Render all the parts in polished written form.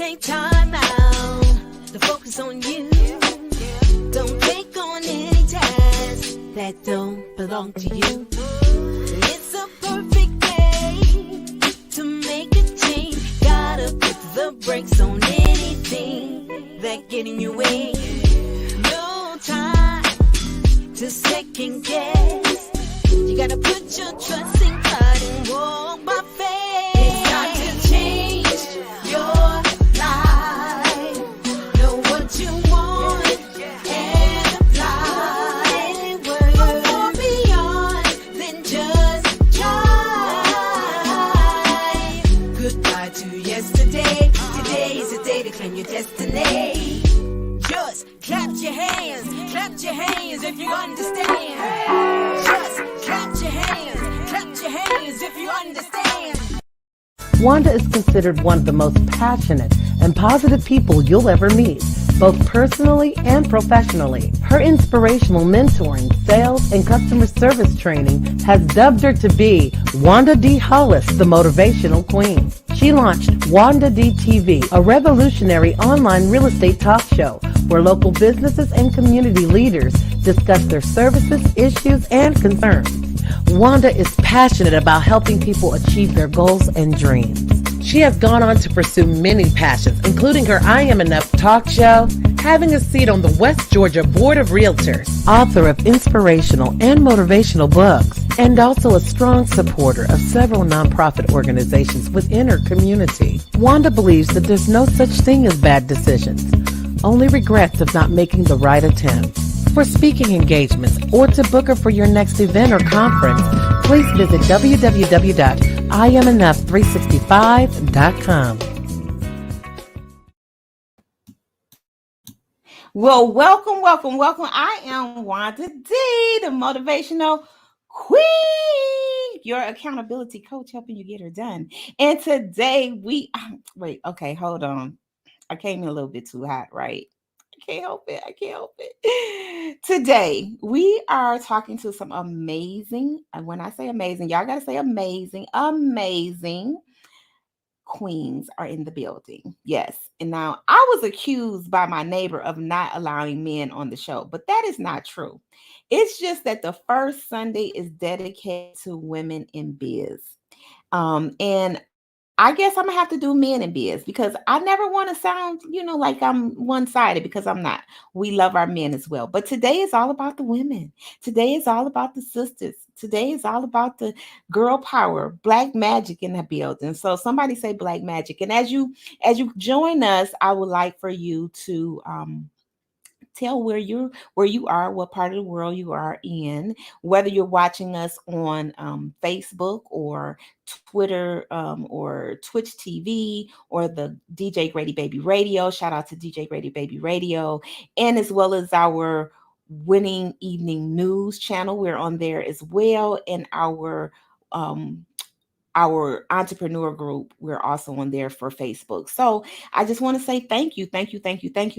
take time out to focus on you. Don't take on any tasks that don't belong to you. It's a perfect day to make a change. Gotta put the brakes on anything that get in your way. No time to second guess. You gotta put your trust in God and walk by faith. It's time to change your life. Know what you want and apply. Go far beyond than just try. Goodbye to yesterday. Today is the day to claim your destiny. Just clap your hands if you understand. Just clap your hands if you understand. Wanda is considered one of the most passionate and positive people you'll ever meet, both personally and professionally. Her inspirational mentoring, sales, and customer service training has dubbed her to be Wanda D. Hollis, the Motivational Queen. She launched Wanda D TV, a revolutionary online real estate talk show where local businesses and community leaders discuss their services, issues, and concerns. Wanda is passionate about helping people achieve their goals and dreams. She has gone on to pursue many passions, including her I Am Enough talk show, having a seat on the West Georgia Board of Realtors, author of inspirational and motivational books, and also a strong supporter of several nonprofit organizations within her community. Wanda believes that there's no such thing as bad decisions, only regrets of not making the right attempt. For speaking engagements or to book her for your next event or conference, please visit www.iamenough365.com. Well, welcome. I am Wanda D, the Motivational Queen, your accountability coach helping you get her done. And today hold on. I came in a little bit too hot, right? I can't help it. Today, we are talking to some amazing, and when I say amazing, y'all got to say amazing queens are in the building. Yes. And now I was accused by my neighbor of not allowing men on the show, but that is not true. It's just that the first Sunday is dedicated to women in biz. And I guess I'm gonna have to do men in biz because I never want to sound, like I'm one-sided because I'm not. We love our men as well. But today is all about the women. Today is all about the sisters. Today is all about the girl power, black magic in the building. So somebody say black magic. And as you join us, I would like for you to tell where you are, what part of the world you are in, whether you're watching us on Facebook or Twitter or Twitch TV or the DJ Grady Baby Radio. Shout out to DJ Grady Baby Radio, and as well as our Winning Evening News channel. We're on there as well, and our entrepreneur group, we're also on there for Facebook. So I just want to say thank you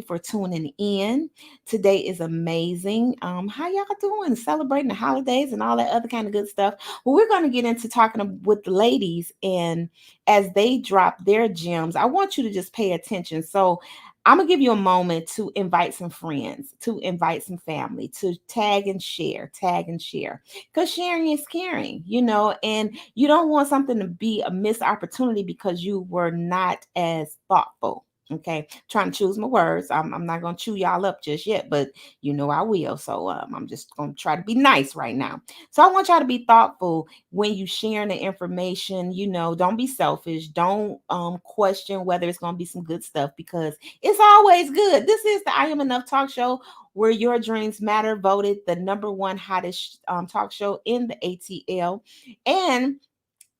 for tuning in. Today is amazing. How y'all doing? Celebrating the holidays and all that other kind of good stuff. Well, we're going to get into talking with the ladies, and as they drop their gems, I want you to just pay attention. So I'm going to give you a moment to invite some friends, to invite some family, to tag and share, because sharing is caring, and you don't want something to be a missed opportunity because you were not as thoughtful. Okay, trying to choose my words. I'm not going to chew y'all up just yet, but I will. So I'm just going to try to be nice right now. So I want y'all to be thoughtful when you sharing the information. Don't be selfish. Don't question whether it's going to be some good stuff, because it's always good. This is the I Am Enough talk show, where your dreams matter, voted the #1 hottest talk show in the ATL. And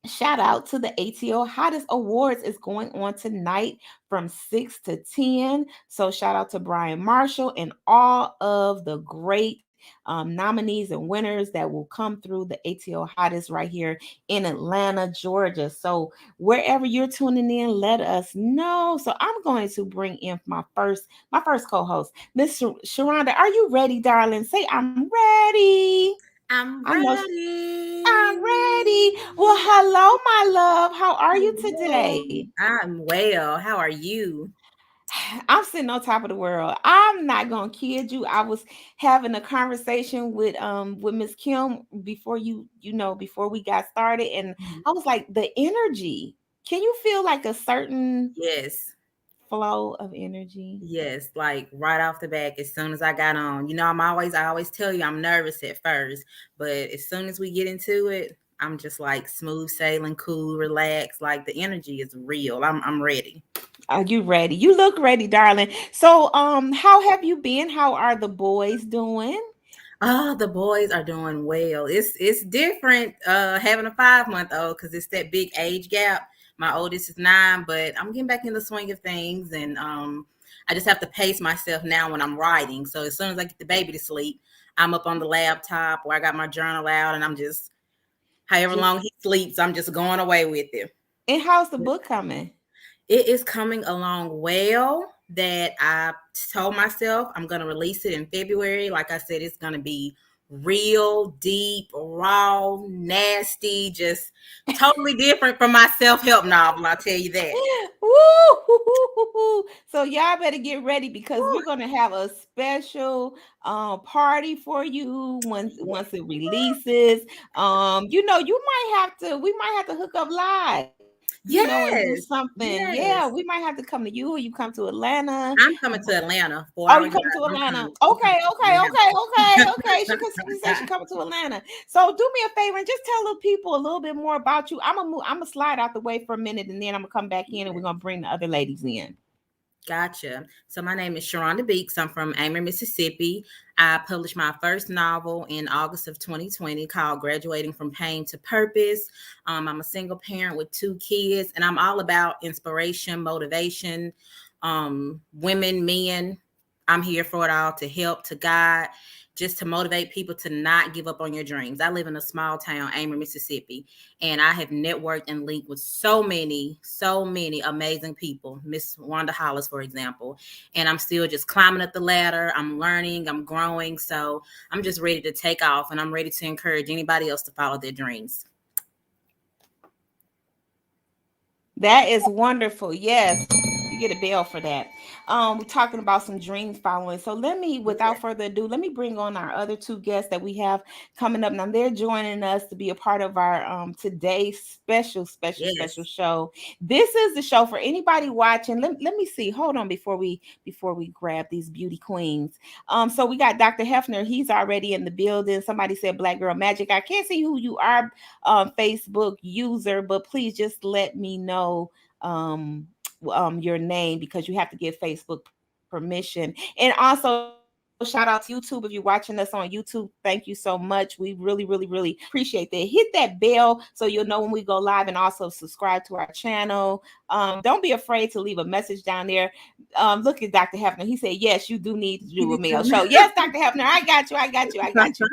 shout out to the ATL Hottest Awards is going on tonight from 6 to 10. So shout out to Brian Marshall and all of the great nominees and winners that will come through the ATL Hottest right here in Atlanta, Georgia. So wherever you're tuning in, let us know. So I'm going to bring in my first co-host, Miss Shronda. Are you ready, darling? Say I'm ready. I'm ready. Well, hello, my love. How are you today? I'm well. How are you? I'm sitting on top of the world. I'm not gonna kid you. I was having a conversation with Miss Kim before before we got started, and Mhm. I was like, the energy. Can you feel like a certain Yes. flow of energy? Yes, like right off the back, as soon as I got on, I always tell you I'm nervous at first, but as soon as we get into it, I'm just like smooth sailing, cool, relaxed. Like the energy is real. I'm ready. Are you ready? You look ready, darling. So, how have you been? How are the boys doing? Oh, the boys are doing well. It's different having a 5 month old because it's that big age gap. My oldest is 9, but I'm getting back in the swing of things, and I just have to pace myself now when I'm writing. So as soon as I get the baby to sleep, I'm up on the laptop or I got my journal out, and I'm just however Just long he sleeps, I'm just going away with it. and how's the book coming? It is coming along well. That I told myself I'm going to release it in February. Like I said, it's going to be real, deep, raw, nasty, just totally different from my self help novel. I'll tell you that. Woo! So y'all better get ready because Woo. we're gonna have a special party for you once it releases. We might have to hook up live, and do Yes, something. Yeah, yes. we might have to come to you or you come to Atlanta. I'm coming to Atlanta, Oh, you 4 hour drive. coming to I'm Atlanta? coming. I'm Okay, coming to okay, okay, okay, okay. She said she Atlanta. coming to Atlanta. So do me a favor and just tell the people a little bit more about you. I'm gonna slide out the way for a minute and then I'm gonna come back in and we're gonna bring the other ladies in. Gotcha. So my name is Shronda Beeks. I'm from Amer, Mississippi. I published my first novel in August of 2020 called Graduating from Pain to Purpose. I'm a single parent with 2 kids, and I'm all about inspiration, motivation, women, men. I'm here for it all to help, to guide, just to motivate people to not give up on your dreams. I live in a small town, Amer, Mississippi, and I have networked and linked with so many amazing people. Miss Wanda Hollis, for example. And I'm still just climbing up the ladder. I'm learning, I'm growing. So I'm just ready to take off, and I'm ready to encourage anybody else to follow their dreams. That is wonderful. Yes, you get a bell for that. We're talking about some dreams following. So Yeah. without further ado, let me bring on our other two guests that we have coming up. Now they're joining us to be a part of our today's special Yes. show. This is the show for anybody watching. Let me see. Hold on before we grab these beauty queens. So we got Dr. Hefner. He's already in the building. Somebody said Black Girl Magic. I can't see who you are, Facebook user, but please just let me know your name because you have to give Facebook permission. And also shout out to YouTube if you're watching us on YouTube. Thank you so much. We really appreciate that. Hit that bell so you'll know when we go live, and also subscribe to our channel. Don't be afraid to leave a message down there. Look at Dr. Hefner. He said, yes, you do need to You do a need mail show. to. Yes, Dr. Hefner, I got you. I got you. I got you.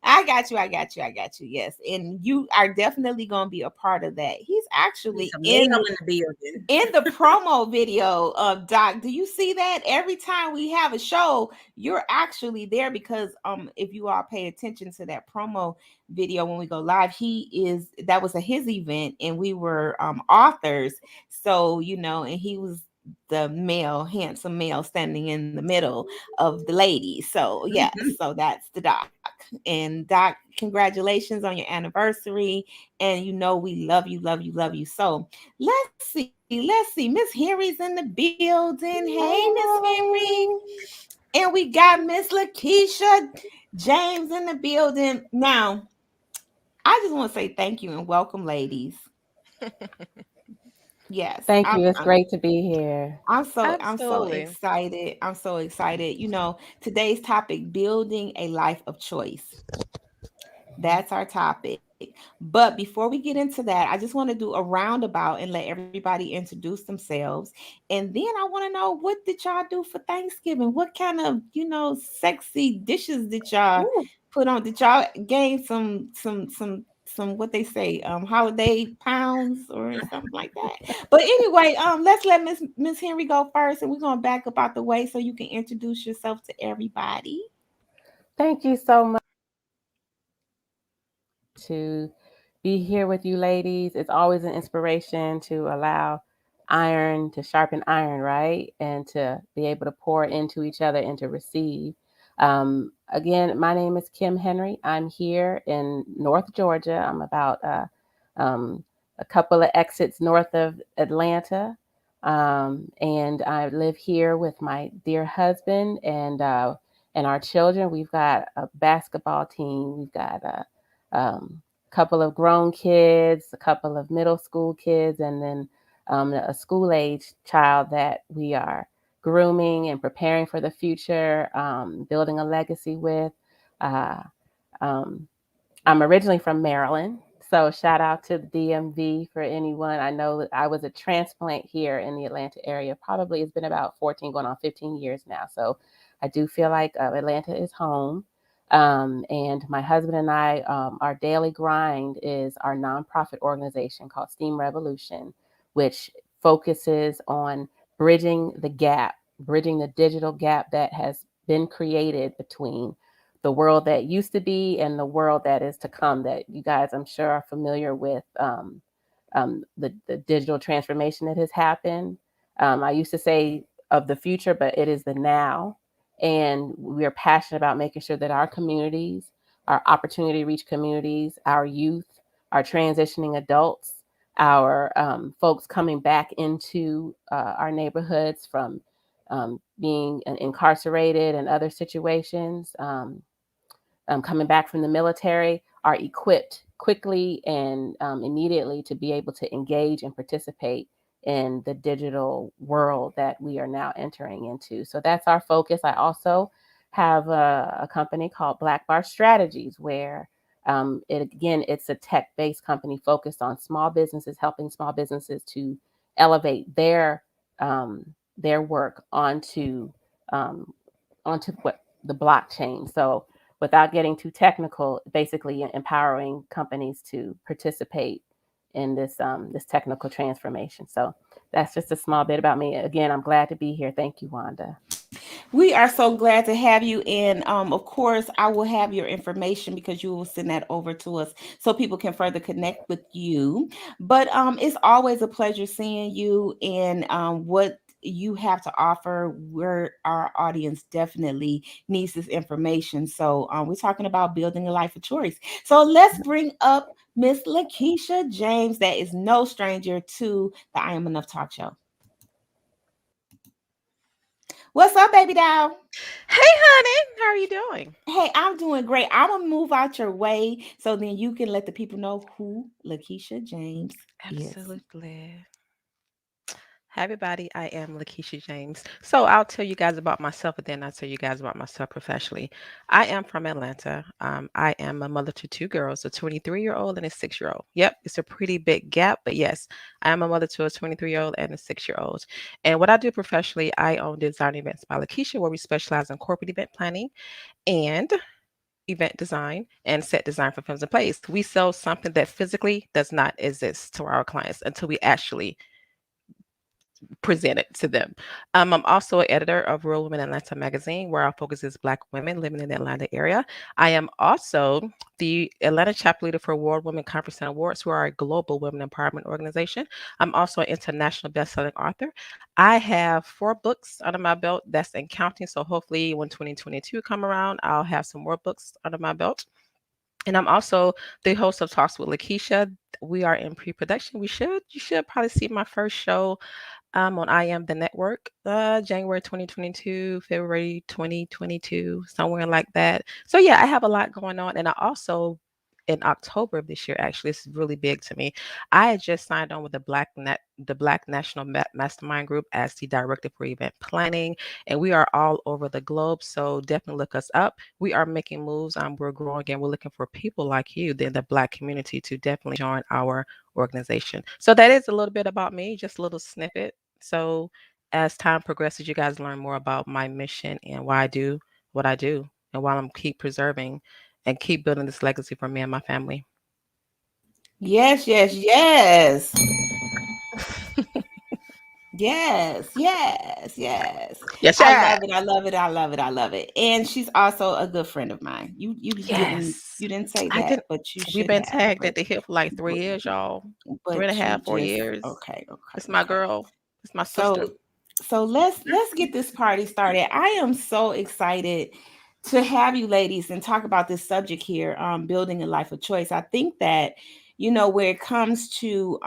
I got you. I got you. I got you. Yes. And you are definitely going to be a part of that. He's Need actually some mail in the building. in the promo video of Doc. Do you see that? Every time we have a show, you're actually there because if you all pay attention to that promo video when we go live, that was his event and we were authors. So, and he was the male, handsome male standing in the middle of the ladies. So yes, Mhm. so that's the Doc. And Doc, congratulations on your anniversary. And we love you. So let's see. Miss Henry's in the building. Hey, Miss Henry. And we got Miss LaKisha James in the building. Now, I just want to say thank you and welcome, ladies. Yes, Thank you. It's great to be here. I'm so Absolutely. excited. I'm so excited. Today's topic, building a life of choice. That's our topic. But before we get into that, I just want to do a roundabout and let everybody introduce themselves. And then I want to know, what did y'all do for Thanksgiving? What kind of, sexy dishes did y'all Ooh. put on? Did y'all gain some what they say, holiday pounds or something like that? But anyway, let's let Miss Henry go first, and we're gonna back up out the way so you can introduce yourself to everybody. Thank you so much to be here with you ladies. It's always an inspiration to allow iron to sharpen iron, right? And to be able to pour into each other and to receive. Again, my name is Kim Henry. I'm here in North Georgia. I'm about um, a couple of exits north of Atlanta. And I live here with my dear husband and our children. We've got a basketball team. We've got couple of grown kids, a couple of middle school kids, and then a school age child that we are grooming and preparing for the future, building a legacy with. Uh, um, I'm originally from Maryland. So shout out to the DMV for anyone. I know that I was a transplant here in the Atlanta area. Probably it's been about 14 going on 15 years now. So I do feel like Atlanta is home. And my husband and I, our daily grind is our nonprofit organization called STEAM Revolution, which focuses on bridging the digital gap that has been created between the world that used to be and the world that is to come, that you guys, I'm sure, are familiar with the digital transformation that has happened. I used to say of the future, but it is the now. And we are passionate about making sure that our communities, our opportunity reach communities, our youth, our transitioning adults, our folks coming back into our neighborhoods from being incarcerated and other situations, coming back from the military, are equipped quickly and immediately to be able to engage and participate in the digital world that we are now entering into. So that's our focus. I also have a company called Black Bar Strategies, where it's a tech-based company focused on small businesses, helping small businesses to elevate their work um, onto what the blockchain. So without getting too technical, basically empowering companies to participate in this technical transformation. So that's just a small bit about me. Again, I'm glad to be here. Thank you, Wanda. We are so glad to have you. And of course, I will have your information because you will send that over to us so people can further connect with you. But it's always a pleasure seeing you and what you have to offer, where our audience definitely needs this information. So we're talking about building a life of choice. So let's bring up Miss LaKisha James, that is no stranger to the I Am Enough talk show. What's up, baby doll? Hey, honey, how are you doing? Hey, I'm doing great. I'm gonna move out your way so then you can let the people know who LaKisha James is. Absolutely. Hi, everybody. I am LaKisha James. So I'll tell you guys about myself, and then I'll tell you guys about myself professionally. I am from Atlanta. I am a mother to two girls, a 23-year-old and a 6-year-old. Yep, it's a pretty big gap, but yes, I am a mother to a 23-year-old and a 6-year-old. And what I do professionally, I own Design Events by LaKisha, where we specialize in corporate event planning and event design and set design for films and plays. We sell something that physically does not exist to our clients until we actually present it to them. I'm also an editor of Rural Women Atlanta magazine, where our focus is Black women living in the Atlanta area. I am also the Atlanta chapter leader for World Women Conference and Awards, who are a global women empowerment organization. I'm also an international best-selling author. I have 4 books under my belt, that's in counting. So hopefully when 2022 come around, I'll have some more books under my belt. And I'm also the host of Talks with LaKisha. We are in pre-production. You should probably see my first show on I Am the Network, January 2022, February 2022, somewhere like that. So yeah, I have a lot going on, and I also in October of this year, actually, this is really big to me. I had just signed on with the Black National Mastermind Group as the director for event planning, and we are all over the globe. So definitely look us up. We are making moves. We're growing, and we're looking for people like you, in the Black community, to definitely join our organization. So that is a little bit about me, just a little snippet. So as time progresses, you guys learn more about my mission and why I do what I do, and while I'm keep preserving and keep building this legacy for me and my family. Yes, yes, yes. Yes, yes, yes. Yes, I sir. love it. I love it. I love it. I love it. And she's also a good friend of mine. Yes. You didn't say I that, didn't. but you We've should been have. tagged at the hip for like 3 years, y'all. Three and a But you half, 4 just years. okay, It's okay, my okay. girl. It's my sister. So let's get this party started. I am so excited to have you ladies and talk about this subject here, building a life of choice. I think that, where it comes to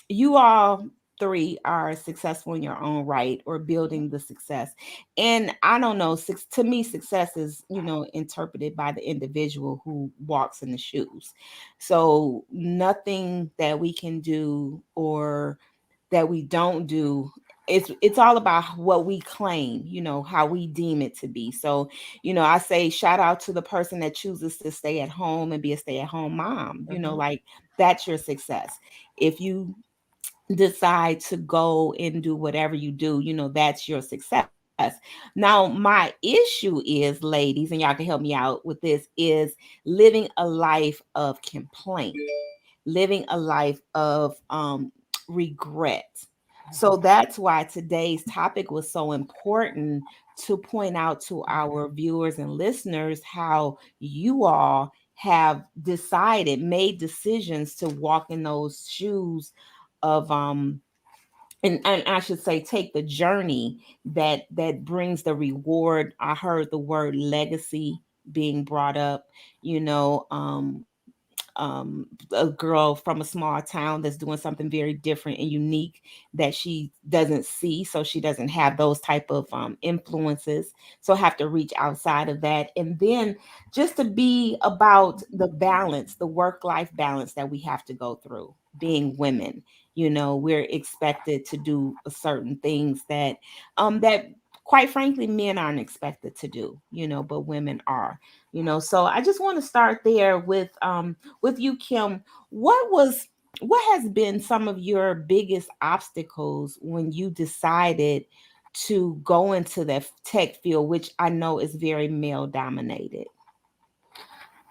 you all three are successful in your own right or building the success. And I don't know, to me, success is, interpreted by the individual who walks in the shoes. So nothing that we can do or that we don't do, it's all about what we claim, how we deem it to be. So, I say shout out to the person that chooses to stay at home and be a stay-at-home mom, Mhm. like that's your success. If you decide to go and do whatever you do, that's your success. Now, my issue is, ladies, and y'all can help me out with this, is living a life of complaint, living a life of regret. So that's why today's topic was so important, to point out to our viewers and listeners how you all have decided, made decisions to walk in those shoes of and I should say take the journey that brings the reward. I heard the word legacy being brought up, you know, um a girl from a small town that's doing something very different and unique that she doesn't see, so she doesn't have those type of influences, so have to reach outside of that. And then just to be about the balance, the work life balance that we have to go through being women. We're expected to do certain things that quite frankly men aren't expected to do, but women are. So I just want to start there with you, Kim. What has been some of your biggest obstacles when you decided to go into the tech field, which I know is very male dominated?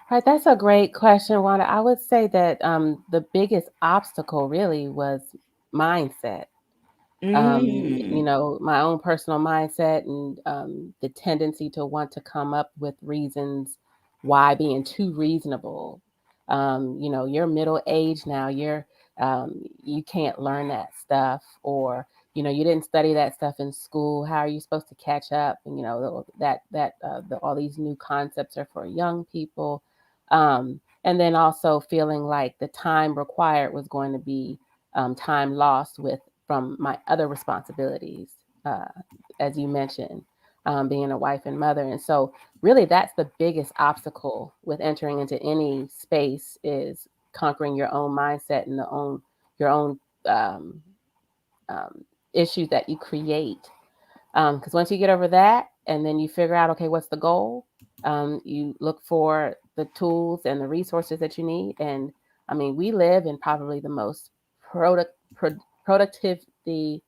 Right, that's a great question, Wanda. I would say that the biggest obstacle really was mindset. Mm, My own personal mindset and the tendency to want to come up with reasons why being too reasonable. You're middle age now. You can't learn that stuff, or you didn't study that stuff in school. How are you supposed to catch up? And all these new concepts are for young people, and then also feeling like the time required was going to be time lost with from my other responsibilities, uh, as you mentioned, being a wife and mother. And so, really, that's the biggest obstacle with entering into any space is conquering your own mindset and your own um, um, issues that you create. Because once you get over that, and then you figure out, okay, what's the goal? You look for the tools and the resources that you need. And I mean, we live in probably the most productivity.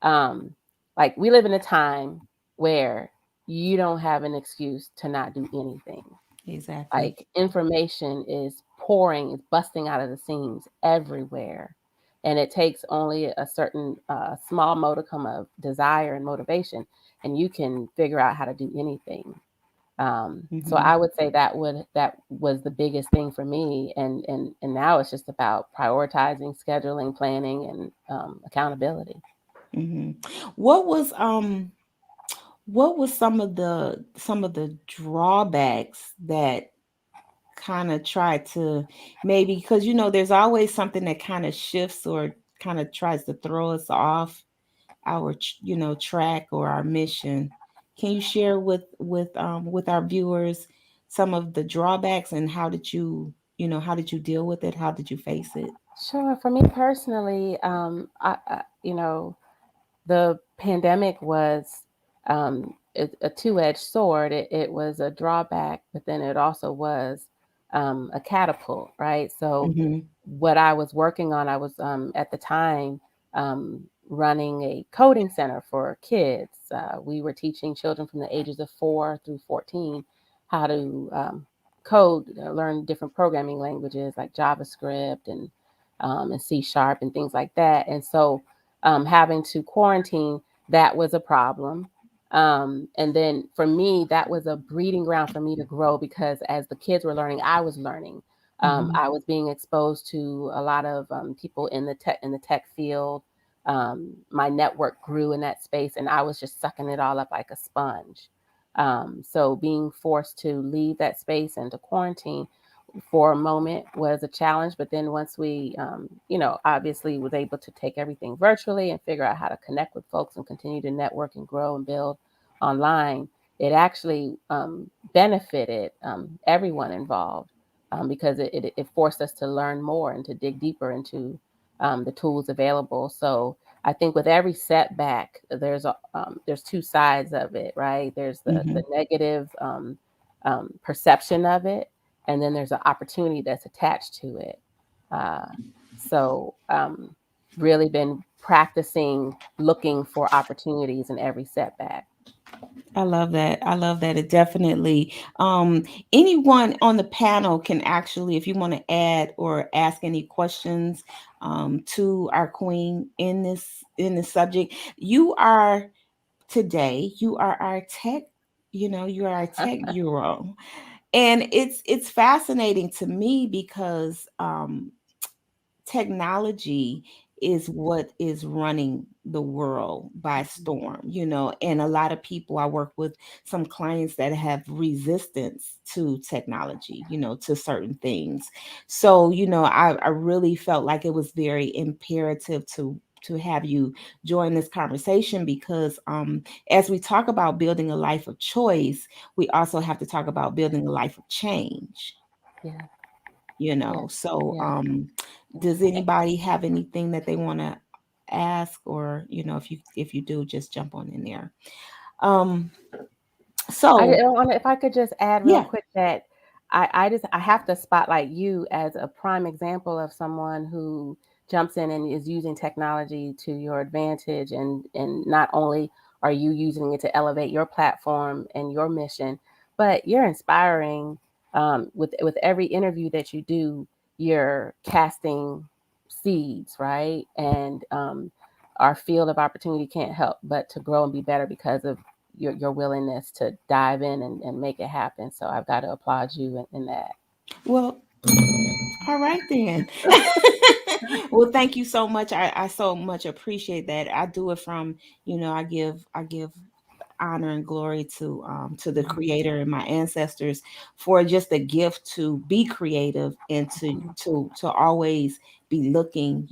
Um, like we live in a time where you don't have an excuse to not do anything. exactly. Like information is pouring, is busting out of the seams everywhere. And it takes only a certain small modicum of desire and motivation, and you can figure out how to do anything. So Hmm. I would say that was the biggest thing for me, and now it's just about prioritizing, scheduling, planning, and accountability. Hmm. What was some of the drawbacks that kind of try to, maybe because there's always something that kind of shifts or kind of tries to throw us off our track or our mission. Can you share with our viewers some of the drawbacks, and how did you deal with it, how did you face it? Sure. For me personally, the pandemic was a two-edged sword. It was a drawback, but then it also was a catapult, right? So Hmm. what I was working on, I was at the time running a coding center for kids. We were teaching children from the ages of 4 through 14 how to code, learn different programming languages like JavaScript and C sharp and things like that. And so having to quarantine, that was a problem. And then for me, that was a breeding ground for me to grow because as the kids were learning, I was learning. Hmm. I was being exposed to a lot of people in the tech field, my network grew in that space, and I was just sucking it all up like a sponge. So being forced to leave that space and to quarantine for a moment was a challenge. But then once we, obviously was able to take everything virtually and figure out how to connect with folks and continue to network and grow and build online, it actually benefited everyone involved, because it forced us to learn more and to dig deeper into the tools available. So I think with every setback, there's two sides of it, right? There's the negative perception of it, and then there's an opportunity that's attached to it. Uh, so really been practicing looking for opportunities in every setback. I love that. I love that. It definitely, anyone on the panel can actually, if you want to add or ask any questions, to our queen in this subject, you are today, you are our tech, you are our tech guru. And it's fascinating to me because, technology is what is running the world by storm, and a lot of people, I work with some clients that have resistance to technology, to certain things. So, I really felt like it was very imperative to have you join this conversation because, as we talk about building a life of choice, we also have to talk about building a life of change. Yeah, you yeah, know so yeah. um does anybody have anything that they want to ask, or if you do, just jump on in there. um I so don't want, if I could just add real yeah. quick that I have to spotlight you as a prime example of someone who jumps in and is using technology to your advantage, and not only are you using it to elevate your platform and your mission, but you're inspiring. With every interview that you do, you're casting seeds, right? And our field of opportunity can't help but to grow and be better because of your willingness to dive in and make it happen. So I've got to applaud you in that. Well, all right then. Well, thank you so much. I so much appreciate that. I do it from, I give honor and glory to the creator and my ancestors for just the gift to be creative and to always be looking,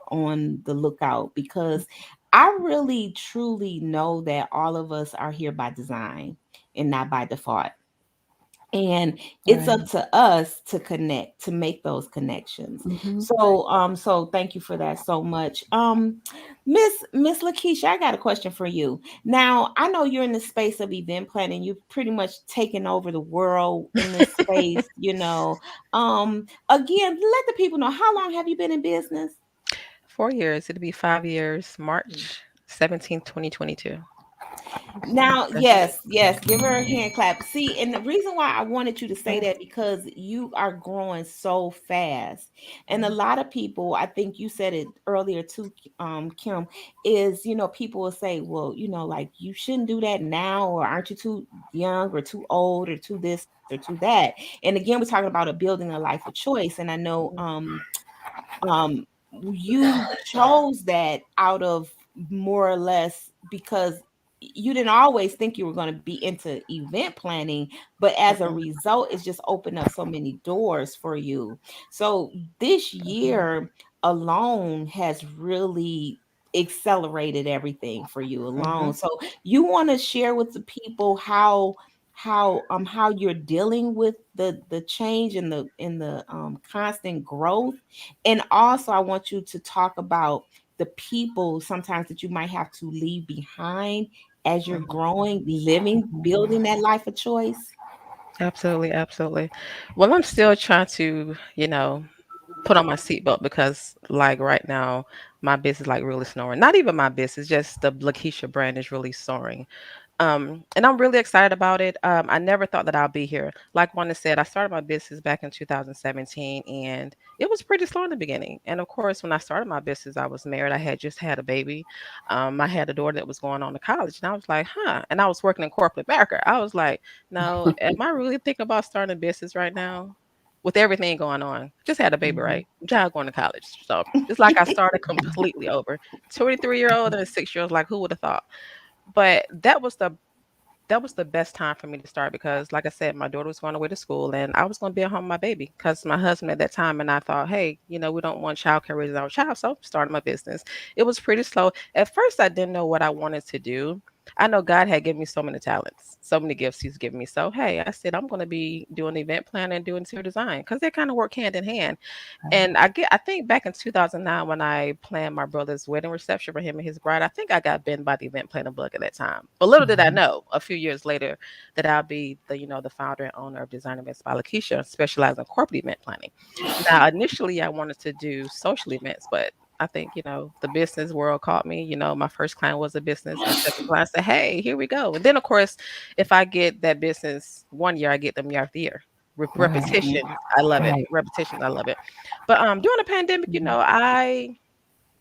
on the lookout, because I really truly know that all of us are here by design and not by default. And it's Right. up to us to connect, to make those connections. Mm-hmm. So thank you for that so much. Miss LaKisha, I got a question for you. Now, I know you're in the space of event planning. You've pretty much taken over the world in this space. Again, let the people know, how long have you been in business? 4 years. It'll be 5 years, March 17th, 2022. Now, Okay. yes, yes, give her a hand clap. See, and the reason why I wanted you to say that, because you are growing so fast. And a lot of people, I think you said it earlier too, Kim, is, people will say, well, like, you shouldn't do that now, or aren't you too young or too old or too this or too that. And again, we're talking about building a life of choice. And I know, um you chose that out of more or less because you didn't always think you were going to be into event planning, but as a result, it's just opened up so many doors for you. So this year alone has really accelerated everything for you Hmm. alone. So you want to share with the people how you're dealing with the change and the constant growth. And also, I want you to talk about the people sometimes that you might have to leave behind as you're growing, living, building that life of choice. Absolutely, absolutely. Well, I'm still trying to, put on my seatbelt because, like, right now, my business like really snoring. Not even my business, just the LaKisha brand is really soaring. And I'm really excited about it. I never thought that I'll be here. Like Wanda said, I started my business back in 2017, and it was pretty slow in the beginning. And of course, when I started my business, I was married. I had just had a baby. I had a daughter that was going on to college, and I was like, huh. And I was working in corporate America. I was like, no, am I really thinking about starting a business right now? with everything going on. Just had a baby, Mhm. right? Child going to college. So it's like I started completely over. 23-year-old and a 6-year-old, like who would have thought? But that was the best time for me to start because, like I said, my daughter was going away to school and I was going to be at home with my baby because my husband at that time and I thought, hey, we don't want childcare raising our child. So started my business. It was pretty slow. At first, I didn't know what I wanted to do. I know God had given me so many talents, so many gifts He's given me. So, hey, I said, I'm going to be doing event planning and doing interior design because they kind of work hand in hand. And I think back in 2009 when I planned my brother's wedding reception for him and his bride, I think I got bitten by the event planning bug at that time. But little did I Mhm. know a few years later that I'll be the founder and owner of Design Events by LaKisha, specializing in corporate event planning. Now, initially I wanted to do social events, but I think, the business world caught me. My first client was a business. My second client said, hey, here we go. And then, of course, if I get that business one year, I get them year after year. Right. Repetition, I love it. Right. Repetition, I love it. But during the pandemic, I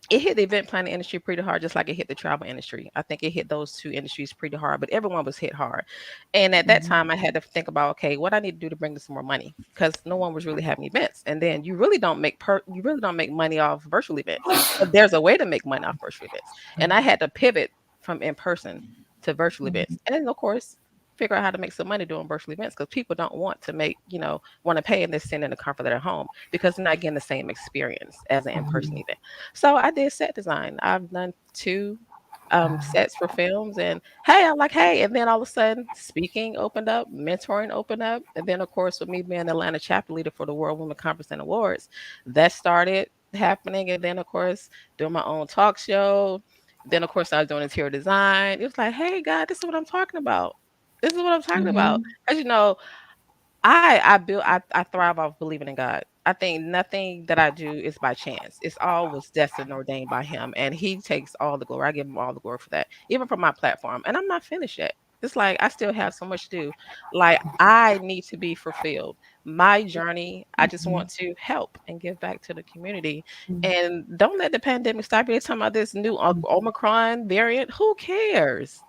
it hit the event planning industry pretty hard, just like it hit the travel industry. I think it hit those two industries pretty hard, but everyone was hit hard. And at that Mhm. time, I had to think about, okay, what I need to do to bring in some more money because no one was really having events. And then you really don't make money off virtual events, but there's a way to make money off virtual events. And I had to pivot from in person to virtual events, and then of course figure out how to make some money doing virtual events because people don't want to pay and they're sitting in the comfort of their home because they're not getting the same experience as an in-person event. So I did set design. I've done two sets for films, and I'm like, hey, and then all of a sudden, speaking opened up, mentoring opened up, and then of course, with me being the Atlanta chapter leader for the World Women Conference and Awards, that started happening, and then of course, doing my own talk show. Then of course, I was doing interior design. It was like, hey, God, this is what I'm talking about. This is what I'm talking about. Mhm. As you know, I thrive off believing in God. I think nothing that I do is by chance. It's all was destined and ordained by Him, and He takes all the glory. I give Him all the glory for that, even for my platform. And I'm not finished yet. It's like I still have so much to do. Like I need to be fulfilled. My journey. I just want to help and give back to the community. And don't let the pandemic stop you. They're talking about this new Omicron variant. Who cares?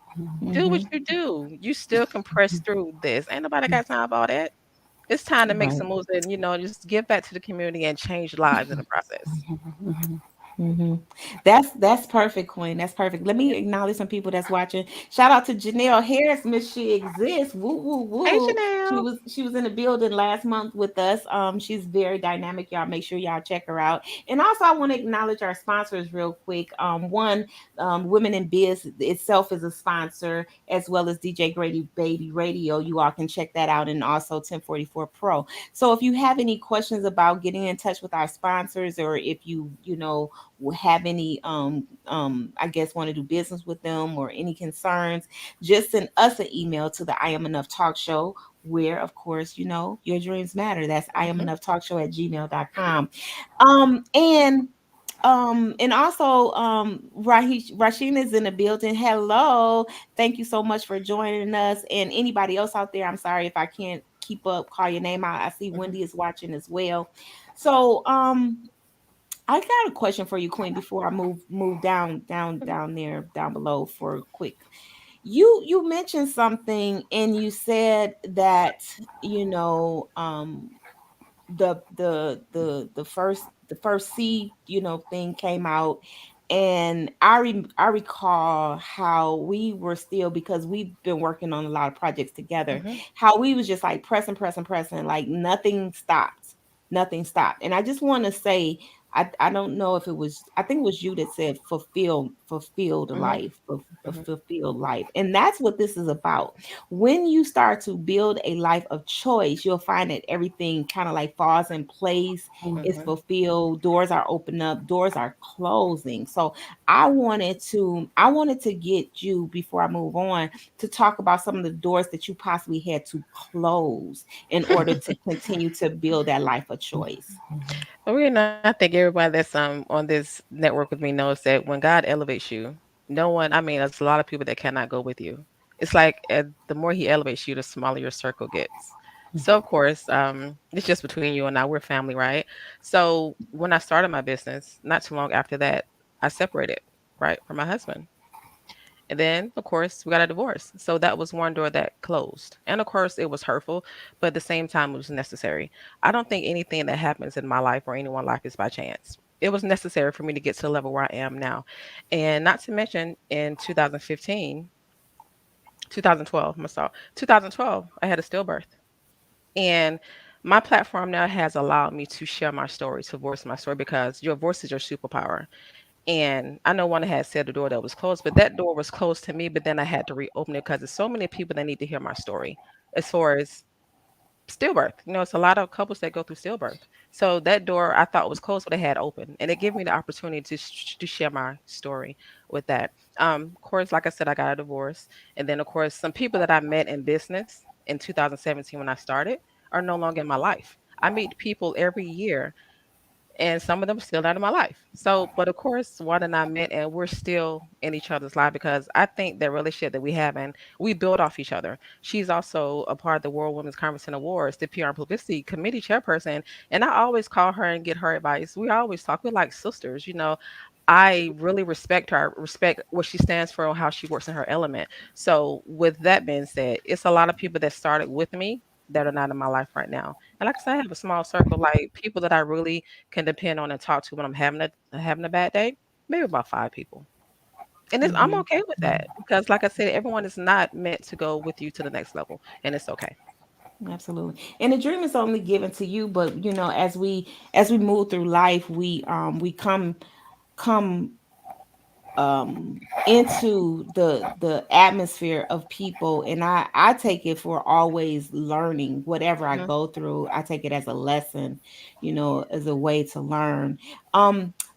Do what Mhm. you do. You still can press through this. Ain't nobody got time for all that. It's time to make Right. some moves and just give back to the community and change lives in the process. hmm That's perfect, Queen. That's perfect. Let me acknowledge some people that's watching. Shout out to Janelle Harris, Miss She Exists. Woo woo Hey, woo. She Janelle. was she was in the building last month with us. She's very dynamic. Y'all make sure y'all check her out. And also, I want to acknowledge our sponsors real quick. One, Women in Biz itself is a sponsor, as well as DJ Grady Baby Radio. You all can check that out, and also 1044 Pro. So if you have any questions about getting in touch with our sponsors, or if you have any I guess want to do business with them or any concerns, just send us an email to the I Am Enough Talk Show, where of course your dreams matter. That's I Am Hmm. Enough Talk Show at gmail.com. And also Rasheen is in the building. Hello. Thank you so much for joining us. And anybody else out there, I'm sorry if I can't keep up, call your name out. I see Hmm. Wendy is watching as well. So I got a question for you, Queen, before I move down there down below for quick. You mentioned something and you said that, you know, the first C, thing came out, and I recall how we were still, because we've been working on a lot of projects together, Hmm. how we was just like pressing, like nothing stopped. And I just want to say, I don't know if it was, I think it was you that said fulfilled Hmm. life, a Hmm. fulfilled life, and that's what this is about. When you start to build a life of choice, you'll find that everything kind of like falls in place. It's Hmm. fulfilled. Doors are open up. Doors are closing. So I wanted to get you, before I move on, to talk about some of the doors that you possibly had to close in order to continue to build that life of choice. Well, I think everybody that's on this network with me knows that when God elevates you, no one. I mean, there's a lot of people that cannot go with you. It's like the more He elevates you, the smaller your circle gets. So of course, it's just between you and I. We're family, right? So when I started my business, not too long after that, I separated, right, from my husband. And then, of course, we got a divorce. So that was one door that closed. And of course, it was hurtful, but at the same time, it was necessary. I don't think anything that happens in my life or anyone's life is by chance. It was necessary for me to get to the level where I am now. And not to mention, in 2015, 2012, I'm sorry, 2012, I had a stillbirth. And my platform now has allowed me to share my story, to voice my story, because your voice is your superpower. And I know one had said the door that was closed, but that door was closed to me. But then I had to reopen it because there's so many people that need to hear my story as far as stillbirth. It's a lot of couples that go through stillbirth. So that door I thought was closed, but it had opened, and it gave me the opportunity to share my story with that. Of course, like I said, I got a divorce, and then of course some people that I met in business in 2017 when I started are no longer in my life. I meet people every year, and some of them still out of my life. So, but of course, Wanda and I met, and we're still in each other's life because I think the relationship that we have, and we build off each other. She's also a part of the World Women's Conference and Awards, the PR and Publicity Committee chairperson, and I always call her and get her advice. We always talk. We're like sisters. I really respect her, respect what she stands for, and how she works in her element. So, with that being said, it's a lot of people that started with me that are not in my life right now. And like I said, I have a small circle, like people that I really can depend on and talk to when I'm having a bad day. Maybe about 5 people, and I'm Mhm. okay with that because, like I said, everyone is not meant to go with you to the next level, and it's okay. Absolutely. And the dream is only given to you, but as we move through life, we come into the atmosphere of people, and I take it for always learning. Whatever I Mhm. go through, I take it as a lesson, as a way to learn.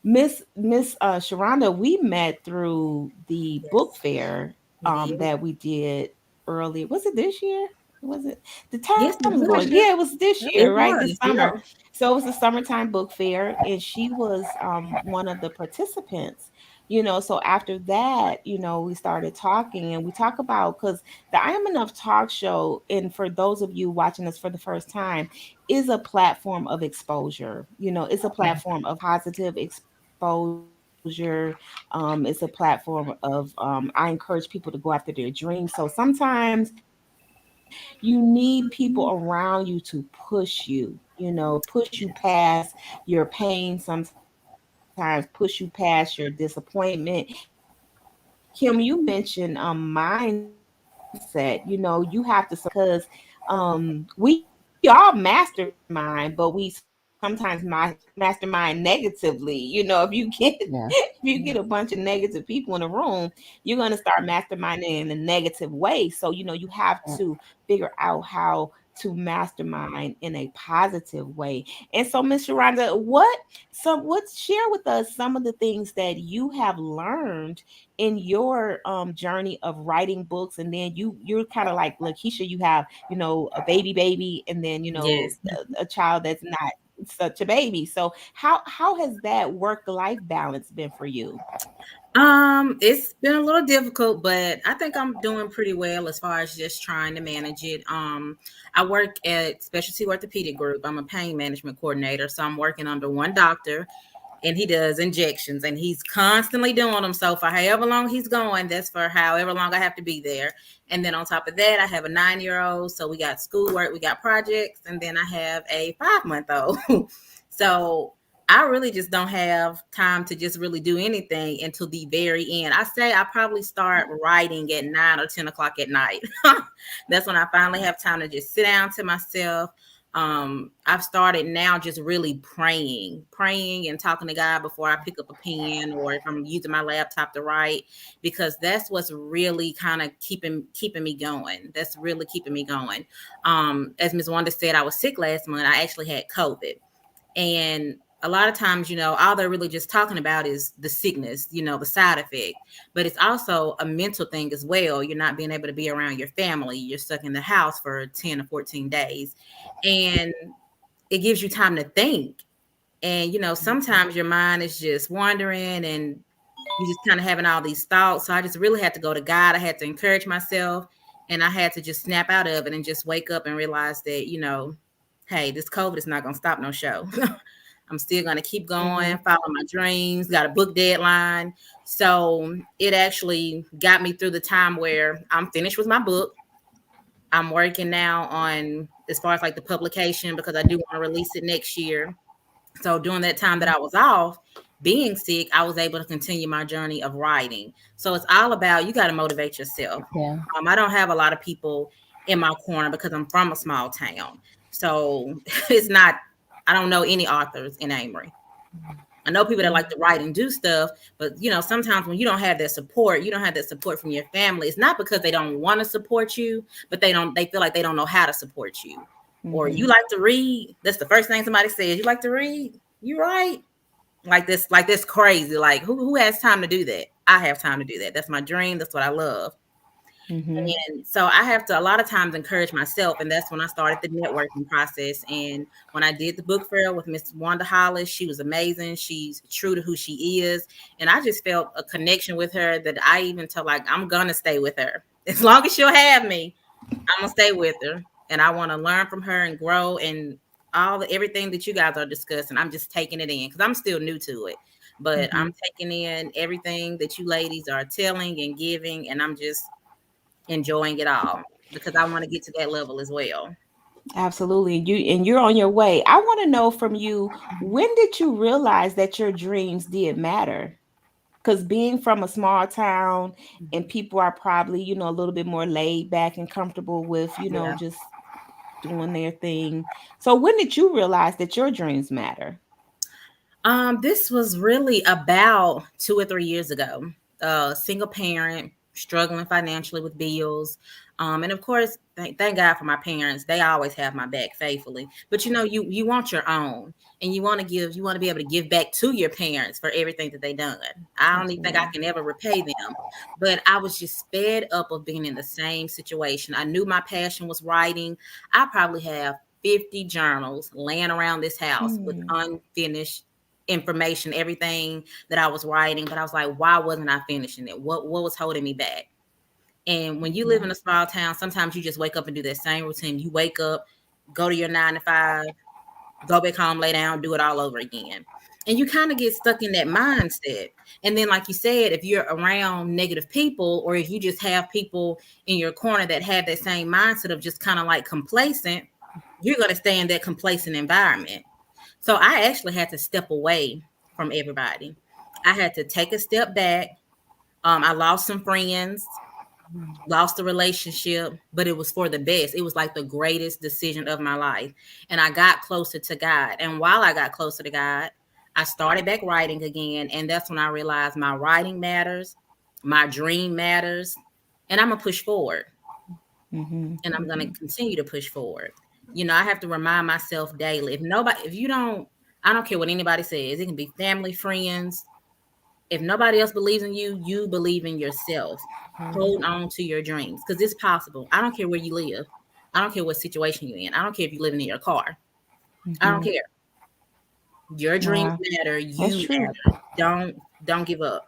Miss Sharonda, we met through the book Yes, fair we did. that we did earlier. Was it this year? Was it? The Yes, time it is was. going, yeah, it was this Yep. year, It right, this was. summer. Yeah. So it was a summertime book fair, and she was one of the participants. So after that, we started talking, and we talk about, because the I Am Enough talk show, and for those of you watching us for the first time, is a platform of exposure. It's a platform of positive exposure. It's a platform of I encourage people to go after their dreams. So sometimes you need people around you to push you, push you past your pain, sometimes push you past your disappointment. Kim, you mentioned mindset. You have to surround yourself with people that have mindset. You have to surround yourself with people we all mastermind, but we sometimes mastermind negatively. If you get Yeah. if you get a bunch of negative people in a room, you're going to start masterminding in a negative way. So you have Yeah. to figure out how to mastermind in a positive way. And so, Miss Sharonda, what share with us some of the things that you have learned in your journey of writing books. And then you're kind of like LaKisha, you have a baby, and then Yes. a child that's not such a baby. So how has that work life balance been for you? It's been a little difficult, but I think I'm doing pretty well as far as just trying to manage it. I work at Specialty Orthopedic Group. I'm a pain management coordinator, so I'm working under one doctor, and he does injections, and he's constantly doing them. So for however long he's going, that's for however long I have to be there. And then on top of that, I have a 9-year-old, so we got schoolwork, we got projects, and then I have a 5-month-old. So I really just don't have time to just really do anything until the very end. I say I probably start writing at 9 or 10 o'clock at night. That's when I finally have time to just sit down to myself. I've started now just really praying and talking to God before I pick up a pen or if I'm using my laptop to write, because that's what's really kind of keeping me going. That's really keeping me going. As Ms. Wanda said, I was sick last month. I actually had COVID. And a lot of times, all they're really just talking about is the sickness, the side effect. But it's also a mental thing as well. You're not being able to be around your family. You're stuck in the house for 10 or 14 days. And it gives you time to think. And, sometimes your mind is just wandering and you just kind of having all these thoughts. So I just really had to go to God. I had to encourage myself, and I had to just snap out of it and just wake up and realize that, hey, this COVID is not going to stop no show. I'm still going to keep going, follow my dreams, got a book deadline. So it actually got me through the time where I'm finished with my book. I'm working now on as far as like the publication because I do want to release it next year. So during that time that I was off, being sick, I was able to continue my journey of writing. So it's all about you got to motivate yourself. Yeah. I don't have a lot of people in my corner because I'm from a small town. So it's not, I don't know any authors in Amory. I know people that like to write and do stuff, but sometimes when you don't have that support, you don't have that support from your family. It's not because they don't want to support you, but they feel like they don't know how to support you. Or you like to read. That's the first thing somebody says. You like to read? You right? Like this crazy. Like who has time to do that? I have time to do that. That's my dream. That's what I love. And so I have to a lot of times encourage myself. And that's when I started the networking process. And when I did the book fair with Miss Wanda Hollis, she was amazing. She's true to who she is. And I just felt a connection with her that I even told like, I'm going to stay with her. As long as she'll have me, I'm going to stay with her. And I want to learn from her and grow and everything that you guys are discussing. I'm just taking it in because I'm still new to it. But I'm taking in everything that you ladies are telling and giving. And I'm just enjoying it all because I want to get to that level as well. Absolutely. You're on your way. I want to know from you, when did you realize that your dreams did matter? Because being from a small town and people are probably, a little bit more laid back and comfortable with, just doing their thing. So when did you realize that your dreams matter? This was really about 2 or 3 years ago. Single parent, struggling financially with bills. And of course, thank God for my parents. They always have my back faithfully. But you want your own, and you want to be able to give back to your parents for everything that they done. I don't even think I can ever repay them. But I was just fed up of being in the same situation. I knew my passion was writing. I probably have 50 journals laying around this house with unfinished information, everything that I was writing, but I was like, why wasn't I finishing it? What was holding me back? And when you live in a small town, sometimes you just wake up and do that same routine. You wake up, go to your 9 to 5, go back home, lay down, do it all over again. And you kind of get stuck in that mindset. And then, like you said, if you're around negative people, or if you just have people in your corner that have that same mindset of just kind of like complacent, you're going to stay in that complacent environment. So I actually had to step away from everybody. I had to take a step back. I lost some friends, lost the relationship, but it was for the best. It was like the greatest decision of my life. And I got closer to God. And while I got closer to God, I started back writing again. And that's when I realized my writing matters, my dream matters, and I'm going to push forward. And I'm going to continue to push forward. I have to remind myself daily. I don't care what anybody says. It can be family, friends. If nobody else believes in you, you believe in yourself. Hold on to your dreams because it's possible. I don't care where you live. I don't care what situation you're in. I don't care if you're living in your car. I don't care. Your dreams matter. You matter. Don't give up.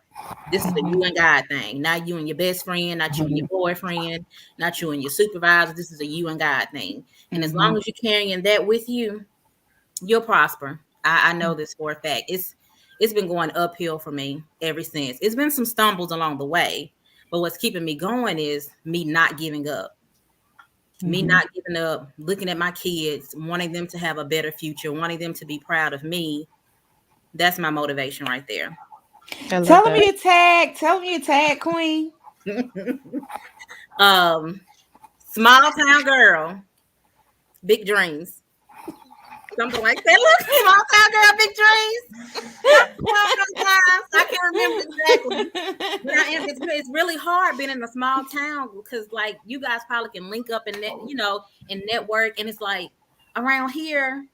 This is a you and God thing. Not you and your best friend, not you and your boyfriend, not you and your supervisor. This is a you and God thing. And as long as you're carrying that with you, you'll prosper. I know this for a fact. It's been going uphill for me ever since. It's been some stumbles along the way, but what's keeping me going is me not giving up. Me not giving up, looking at my kids, wanting them to have a better future, wanting them to be proud of me. That's my motivation right there. Tell me your tag, queen. Small town girl, big dreams. Something like that. Look, small town girl, big dreams. I can't remember exactly. But it's really hard being in a small town because, like, you guys probably can link up and and network, and it's like around here,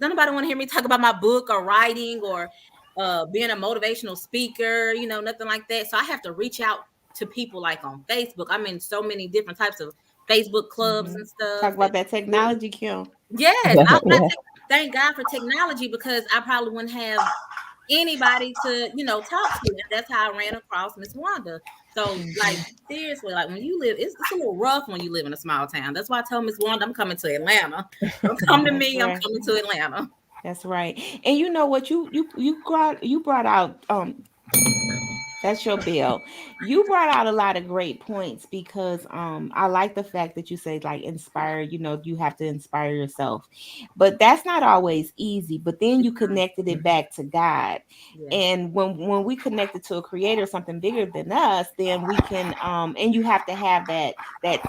nobody want to hear me talk about my book or writing or being a motivational speaker, nothing like that. So I have to reach out to people like on Facebook. I'm in so many different types of Facebook clubs and stuff. Talk about that technology, Kim. Yes. Thank God for technology because I probably wouldn't have anybody to, talk to. And that's how I ran across Miss Wanda. So, like, seriously, like when you live, it's a little rough when you live in a small town. That's why I told Miss Wanda I'm coming to Atlanta. Don't come to me. I'm coming to Atlanta. That's right. And you know what, you brought out that's your bill. You brought out a lot of great points because I like the fact that you say like inspire, you have to inspire yourself. But that's not always easy, but then you connected it back to God. Yeah. And when we connect it to a creator, something bigger than us, then we can and you have to have that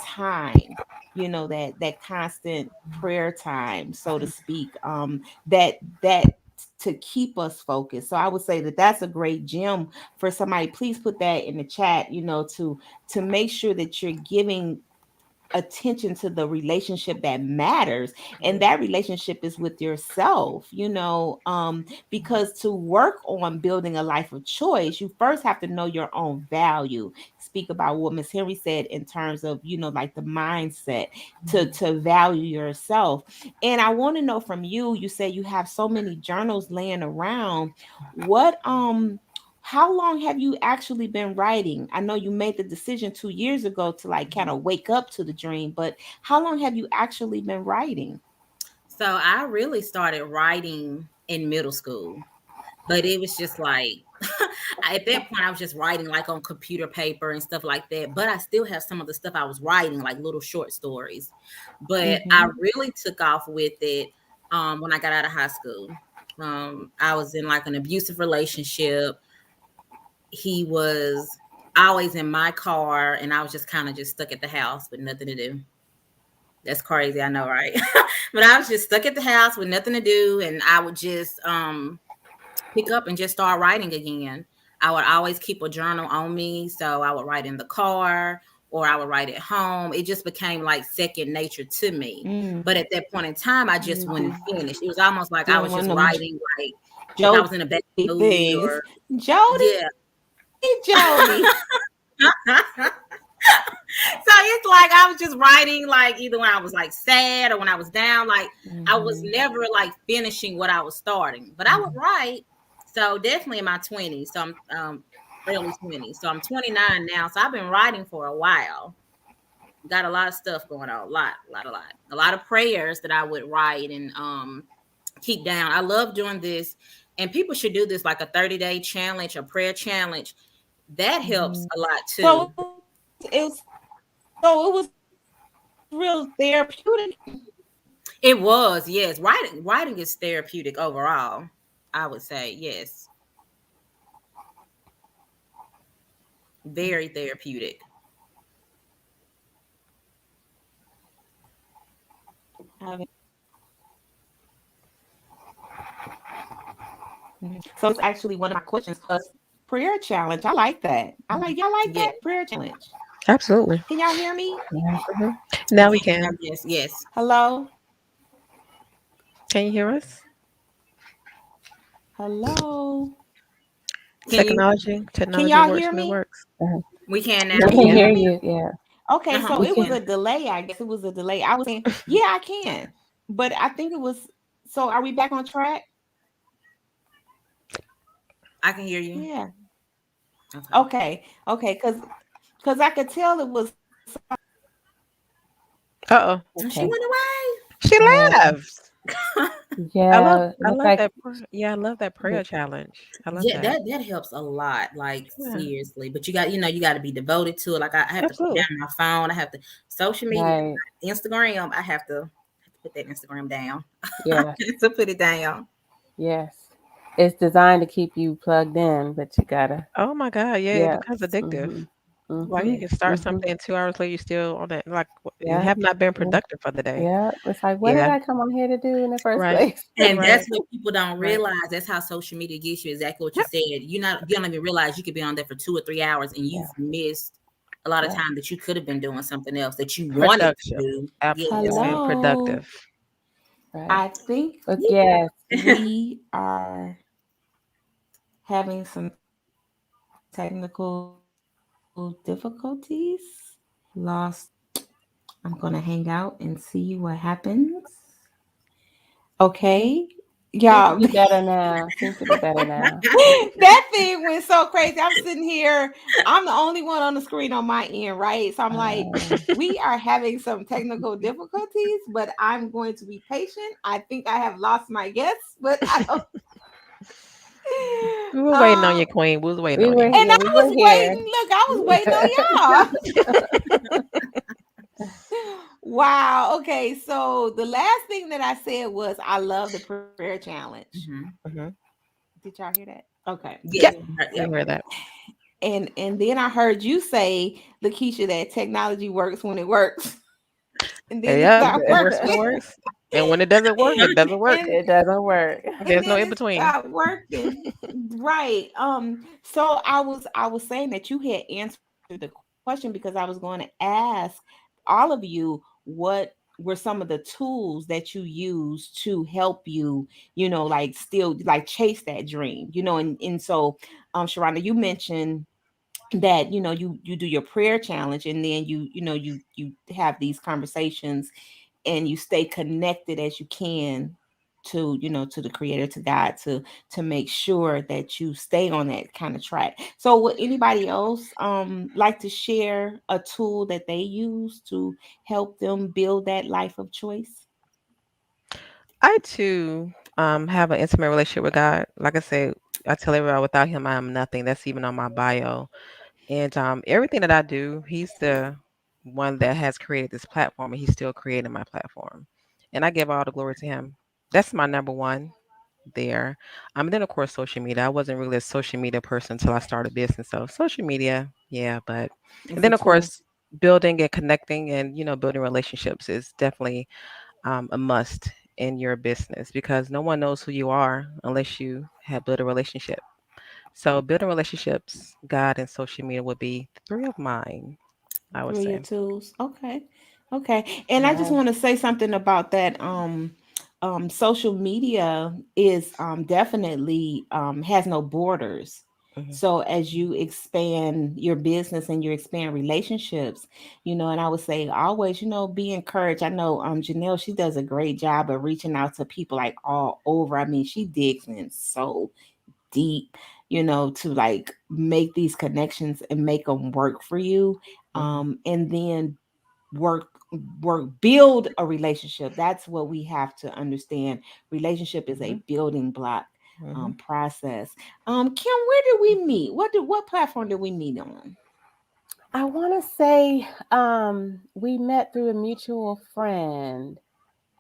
time, that constant prayer time, so to speak, that to keep us focused. So I would say that that's a great gem for somebody. Please put that in the chat, to make sure that you're giving attention to the relationship that matters, and Yeah. that relationship is with yourself, because to work on building a life of choice, you first have to know your own value. Speak about what Miss Henry said in terms of, like the mindset to value yourself. And I want to know from you, you say you have so many journals laying around. What how long have you actually been writing? I know you made the decision 2 years ago to like kind of wake up to the dream, but how long have you actually been writing? So I really started writing in middle school, but it was just like at that point I was just writing like on computer paper and stuff like that. But I still have some of the stuff I was writing, like little short stories. But I Mm-hmm. really took off with it when I got out of high school. I was in like an abusive relationship. He was always in my car, and I was just kind of just stuck at the house with nothing to do. That's crazy, I know, right? But I was just stuck at the house with nothing to do, and I would just pick up and just start writing again. I would always keep a journal on me, so I would write in the car or I would write at home. It just became like second nature to me. Mm, But at that point in time, I just you wouldn't just finish. It was almost like I didn't was want just them writing, like if I Jody was in a bad mood things. or Jody, yeah. Jody. So it's like I was just writing, like either when I was like sad or when I was down, like I was Mm-hmm. never like finishing what I was starting, but I would write. So definitely in my 20s. So I'm early 20s. So I'm 29 now. So I've been writing for a while. Got a lot of stuff going on. A lot of prayers that I would write and keep down. I love doing this. And people should do this like a 30-day challenge, a prayer challenge. That helps Mm-hmm. a lot too. So it was real therapeutic. It was, yes. Writing is therapeutic overall. I would say, yes. Very therapeutic. So it's actually one of my questions. Prayer challenge. I like that. Y'all like Yeah. that prayer challenge. Absolutely. Can y'all hear me? Yeah. Mhm. Now we Yeah, can. yes, yes. Hello? Can you hear us? Hello? Can you Can Technology y'all works hear when it me? works. we can We now. Can can you Yeah. hear hear me? you. Yeah, Okay, Uh-huh. so We we it was can. a can. delay. I guess it was a delay. I was saying, yeah, I can. But I think it was, so are we back on track? I can hear you. Yeah. Okay. Okay, because I could tell it was Uh-oh. And she Okay. went She Yeah. left. away. Yeah. It I looks love like. that yeah, I love that prayer challenge. I love Yeah, that. that helps a lot, like Yeah, seriously. But you got to be devoted to it. Like I have to put absolutely. down my phone. I have to social media, Right. Instagram. I have to put that Instagram down. Yes. To put it down. Yes. It's designed to keep you plugged in, but you gotta. Oh my God, yeah, it Yeah. becomes addictive. Mhm. Like you Mhm. can start Mhm. something and 2 hours later you're still on it. Like you Yeah. have not been Yeah. productive for the day. Yeah. It's like, what did Yeah, I come on here to do in the first right, place? And that's right, what people don't right. realize. That's how social media gets you. Exactly what you Yep. said. You don't even realize you could be on there for 2 or 3 hours and Yeah. you've missed a lot of Yeah. time that you could have been doing something else that you wanted to Production. do. Absolutely. Yes. hello. Productive. Right. I think But yes. we are having some technical difficulties. Lost. I'm going to hang out and see what happens. Okay. Seems to Y'all. be better now. Seems to be better now. That thing went so crazy. I'm sitting here. I'm the only one on the screen on my end, right? So I'm like, Uh, we are having some technical difficulties, but I'm going to be patient. I think I have lost my guess, but I don't. We were waiting on Um, you, Queen. We was waiting we on were you. and yeah, I we was were here. waiting. Look, I was waiting on y'all. Wow. Okay. So the last thing that I said was I love the prayer challenge. Mhm. Hmm. Did y'all hear that? Okay. Yep, Yes. we Yep. heard that. And then I heard you say, LaKisha, that technology works when it works, and then it Yep, stopped it works when it working, works, and when it doesn't work, it doesn't work. and It doesn't work. There's no then in it between. stopped working. Right. So I was saying that you had answered the question because I was going to ask all of you what were some of the tools that you use to help you, like still like chase that dream, and so Sharonda, you mentioned that you do your prayer challenge, and then you have these conversations, and you stay connected as you can to to the creator, to God, to make sure that you stay on that kind of track. So would anybody else like to share a tool that they use to help them build that life of choice? I too have an intimate relationship with God. Like I said, I tell everybody without him I am nothing. That's even on my bio. And everything that I do, he's the one that has created this platform, and he's still creating my platform. And I give all the glory to him. That's my number one there. Then of course social media. I wasn't really a social media person until I started business. So social media, yeah, but and It's a then of tool. course building and connecting and building relationships is definitely a must in your business because no one knows who you are unless you have built a relationship. So building relationships, God, and social media would be three of mine, I would Through your say. tools. Okay. Okay. And I just Nice. want to say something about that. Social media is definitely has no borders. Hmm. So as you expand your business and you expand relationships, and I would say always, be encouraged. I know Janelle, she does a great job of reaching out to people like all over. I mean, she digs in so deep, to like make these connections and make them work for you. Hmm. And then work build a relationship. That's what we have to understand. Relationship is a Hmm. building block Hmm. process. Kim, where did we meet? What platform did we meet on? I want to say we met through a mutual friend.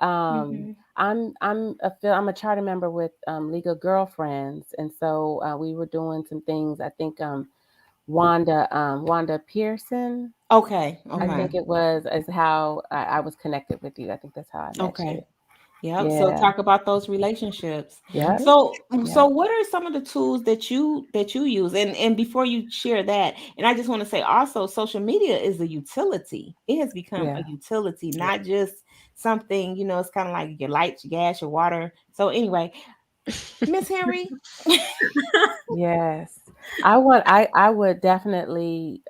Um, Hmm. I'm a charter member with League of Girlfriends, and so we were doing some things. I think Wanda Pearson, Okay, I okay, think Hmm. it was, is how I was connected with you. I think that's how I met you. okay. Yep. So Yeah. talk about those relationships. Yep. So Yep. what are some of the tools that you use? And before you share that, and I just want to say also, social media is a utility. It has become a Yeah. utility, Yeah. not just something, it's kind of like your lights, your gas, your water. So anyway, Miss Henry. Yes. I would definitely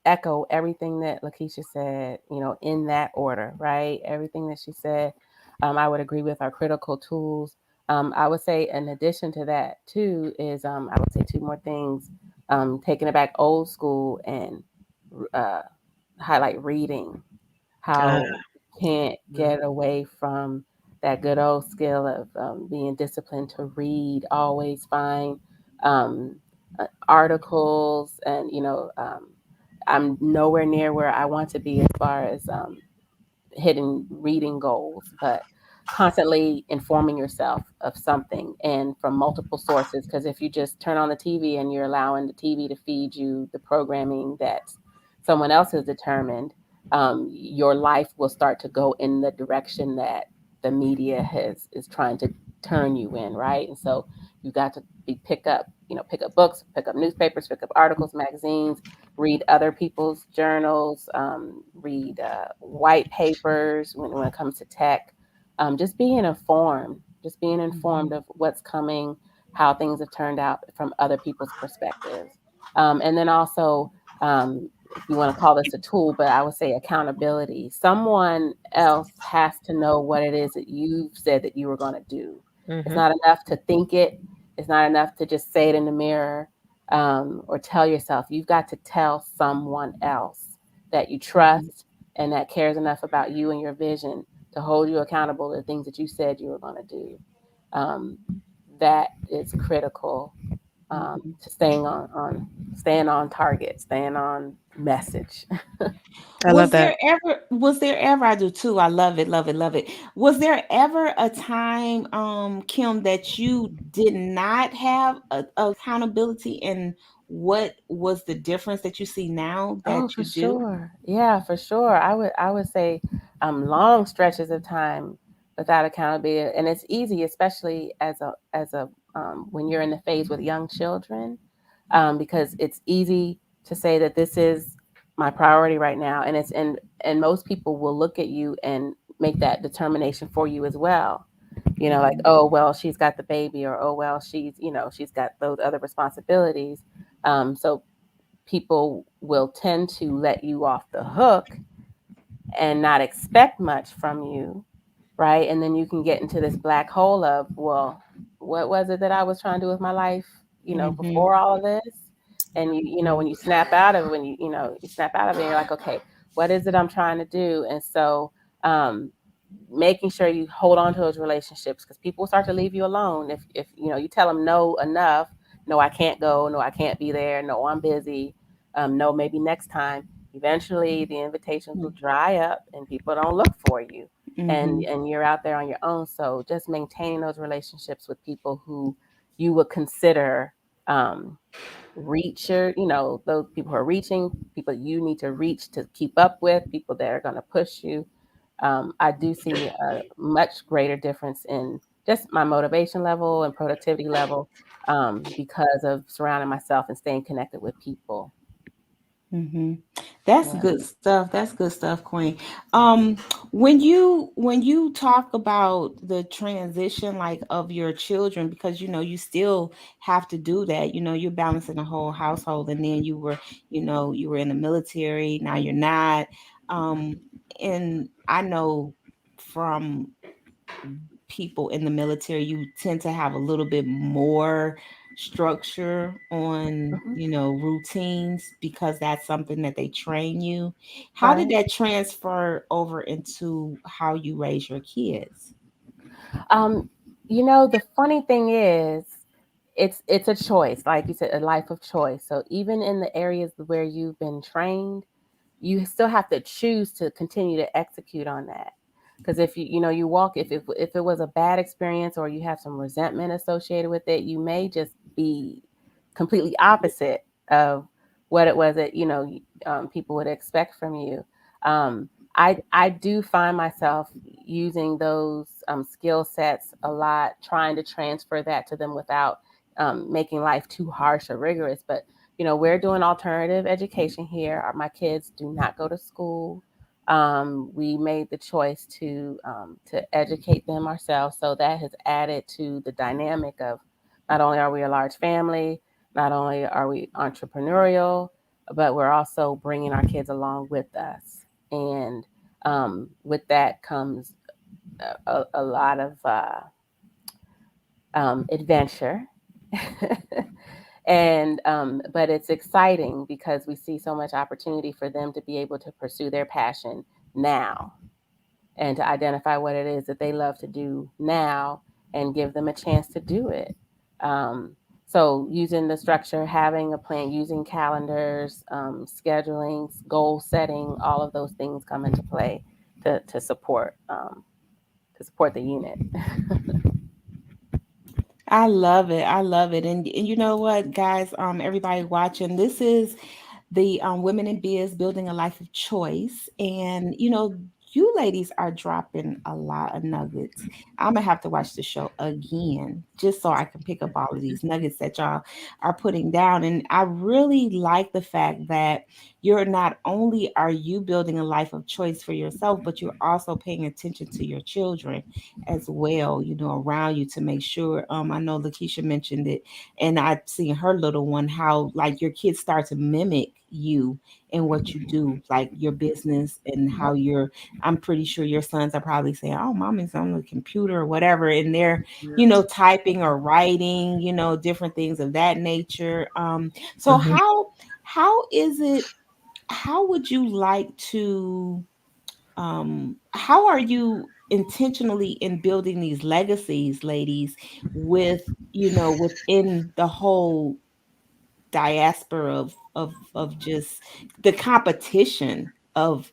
echo everything that Lakeisha said, in that order, right? Everything that she said, I would agree with our critical tools. I would say in addition to that too is I would say two more things. Taking it back old school and uh, highlight reading, Uh, how you can't mhm. get away from that good old skill of being disciplined to read, always find um, articles, and I'm nowhere near where I want to be as far as hitting reading goals, but constantly informing yourself of something and from multiple sources. Because if you just turn on the TV and you're allowing the TV to feed you the programming that someone else has determined, your life will start to go in the direction that the media has is trying to turn you in, right? And so you got to pick up books, pick up newspapers, pick up articles, magazines, read other people's journals, read white papers when it comes to tech. Just being informed Mhm. of what's coming, how things have turned out from other people's perspectives. And then also, if you want to call this a tool, but I would say accountability. Someone else has to know what it is that you've said that you were going to do. It's Mhm. not enough to think it. It's not enough to just say it in the mirror, or tell yourself. You've got to tell someone else that you Mhm. trust and that cares enough about you and your vision to hold you accountable to the things that you said you were going to do. Um, that is critical, Mhm. to staying on target, staying on message. I love that. Was there ever, I do too, I love it, love it, love it. Was there ever a time, Kim, that you did not have accountability, and what was the difference that you see now Oh, that for you do? sure. Yeah, for sure. I would say long stretches of time without accountability, and it's easy, especially as a when you're in the phase with young children, because it's easy to say that this is my priority right now, and most people will look at you and make that determination for you as well. Like, Mhm. oh well, she's got the baby, or oh well, she's got those other responsibilities. So people will tend to let you off the hook and not expect much from you, right? And then you can get into this black hole of, well, what was it that I was trying to do with my life, Mhm. before all of this? And when you snap out of it, you snap out of it, and you're like, okay, what is it I'm trying to do? And so, making sure you hold on to those relationships, because people will start to leave you alone if you tell them no enough. No, I can't go. No, I can't be there. No, I'm busy. No, maybe next time. Eventually the invitations will dry up and people don't look for you, and Mhm. you're out there on your own. So just maintaining those relationships with people who you would consider, reacher, those people who are reaching, people you need to reach to keep up with, people that are going to push you. I do see a much greater difference in just my motivation level and productivity level, because of surrounding myself and staying connected with people. Mhm. That's Yeah. good stuff. That's good stuff, Queen. Um, when you talk about the transition, like, of your children, because you still have to do that. You're balancing the whole household, and then you were in the military. Now you're not. Um, and I know from people in the military, you tend to have a little bit more structure on, Mhm. routines, because that's something that they train you. How did Right. that transfer over into how you raise your kids? Um, the funny thing is, it's a choice, like you said, a life of choice. So even in the areas where you've been trained, you still have to choose to continue to execute on that. Because if you walk, if it was a bad experience, or you have some resentment associated with it, you may just be completely opposite of what it was that people would expect from you. I do find myself using those, skill sets a lot, trying to transfer that to them without, making life too harsh or rigorous. But we're doing alternative education here. My kids do not go to school. We made the choice to educate them ourselves, so that has added to the dynamic of, not only are we a large family, not only are we entrepreneurial, but we're also bringing our kids along with us. And, with that comes a lot of, adventure. And but it's exciting because we see so much opportunity for them to be able to pursue their passion now, and to identify what it is that they love to do now, and give them a chance to do it. Um, so using the structure, having a plan, using calendars, scheduling, goal setting, all of those things come into play to support the unit. I love it. I love it. And you know what, guys, everybody watching, this is the Women in Biz Building a Life of Choice. And, you ladies are dropping a lot of nuggets. I'm going to have to watch the show again just so I can pick up all of these nuggets that y'all are putting down. And I really like the fact that you're not only are you building a life of choice for yourself, but you're also paying attention to your children as well, around you, to make sure. I know LaKisha mentioned it, and I've seen her little one, how like your kids start to mimic you and what you do, like your business and how you're. I'm pretty sure your sons are probably saying, "Oh, mommy's on the computer or whatever," and they're, Yeah. typing or writing, different things of that nature. So Mhm. how is it? How would you like to? How are you intentionally in building these legacies, ladies, with within the whole diaspora of just the competition of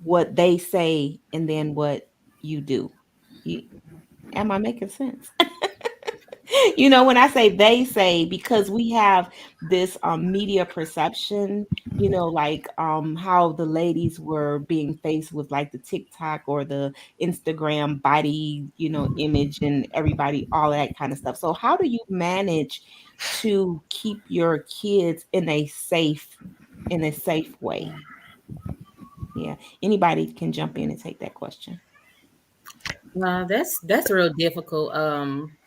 what they say and then what you do. You, am I making sense? When I say they say, because we have this media perception, like how the ladies were being faced with like the TikTok or the Instagram body, image and everybody, all that kind of stuff. So how do you manage to keep your kids in a safe way? Yeah. Anybody can jump in and take that question. That's real difficult.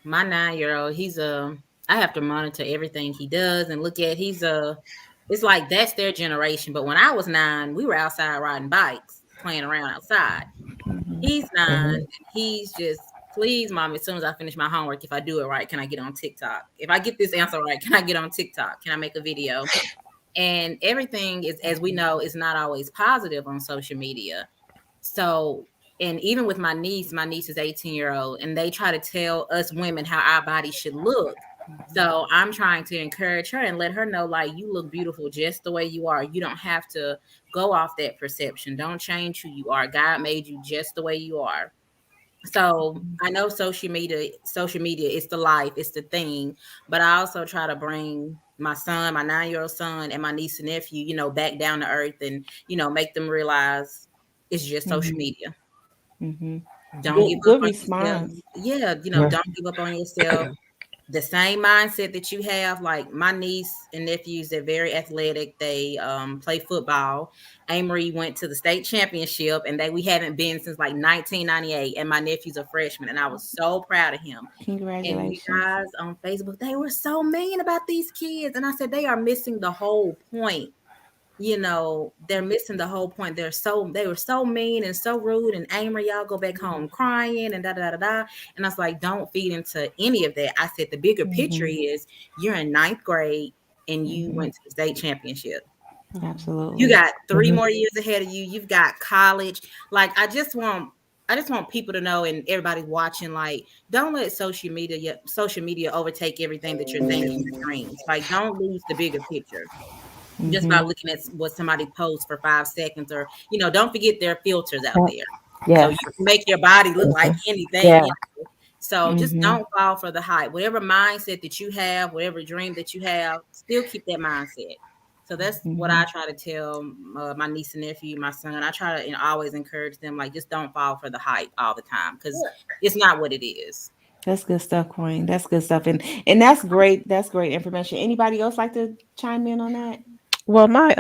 My 9-year-old, I have to monitor everything he does and look at. It's like that's their generation. But when I was 9, we were outside riding bikes, playing around outside. Hmm. He's 9, Mhm. and he's just, please, mom, as soon as I finish my homework, if I do it right, can I get on TikTok? If I get this answer right, can I get on TikTok? Can I make a video? And everything is, as we know, is not always positive on social media. So, and even with my niece is 18-year-old, and they try to tell us women how our bodies should look. So I'm trying to encourage her and let her know, like, you look beautiful just the way you are. You don't have to go off that perception. Don't change who you are. God made you just the way you are. So I know social media is the life, it's the thing, but I also try to bring my son, my 9-year-old son, and my niece and nephew, back down to earth, and make them realize it's just social Hmm. media. Hmm. Don't give Good, up good on yourself. response. Yeah, Yeah. don't give up on yourself. The same mindset that you have, like my niece and nephews, they're very athletic. They play football. Amory went to the state championship, and we haven't been since like 1998, and my nephew's a freshman, and I was so proud of him. And you Congratulations. guys on Facebook, they were so mean about these kids, and I said they are missing the whole point. They're missing the whole point. They were so mean and so rude, and Amory, y'all go back home crying and da da da da. And I was like, don't feed into any of that. I said the bigger picture Hmm. is you're in ninth grade and you Hmm. went to the state championship. You Absolutely. got 3 more Mhm. years ahead of you. You've got college. Like I just want people to know, and everybody watching, like, don't let social media overtake everything that you're thinking, your dreams. Like, don't lose the bigger picture just by Hmm. looking at what somebody posts for 5 seconds, or don't forget there are filters out Yeah. there, so you Yes. can make your body look like Mhm. anything, Yeah. so just Hmm. don't fall for the hype. Whatever mindset that you have, whatever dream that you have, still keep that mindset. So that's what Hmm. I try to tell my niece and nephew, my son. I try to always encourage them, like, just don't fall for the hype all the time, because it's not what it is. That's good stuff, Queen. That's good stuff, and that's great. That's great information. Anybody else like to chime in on that? Well, my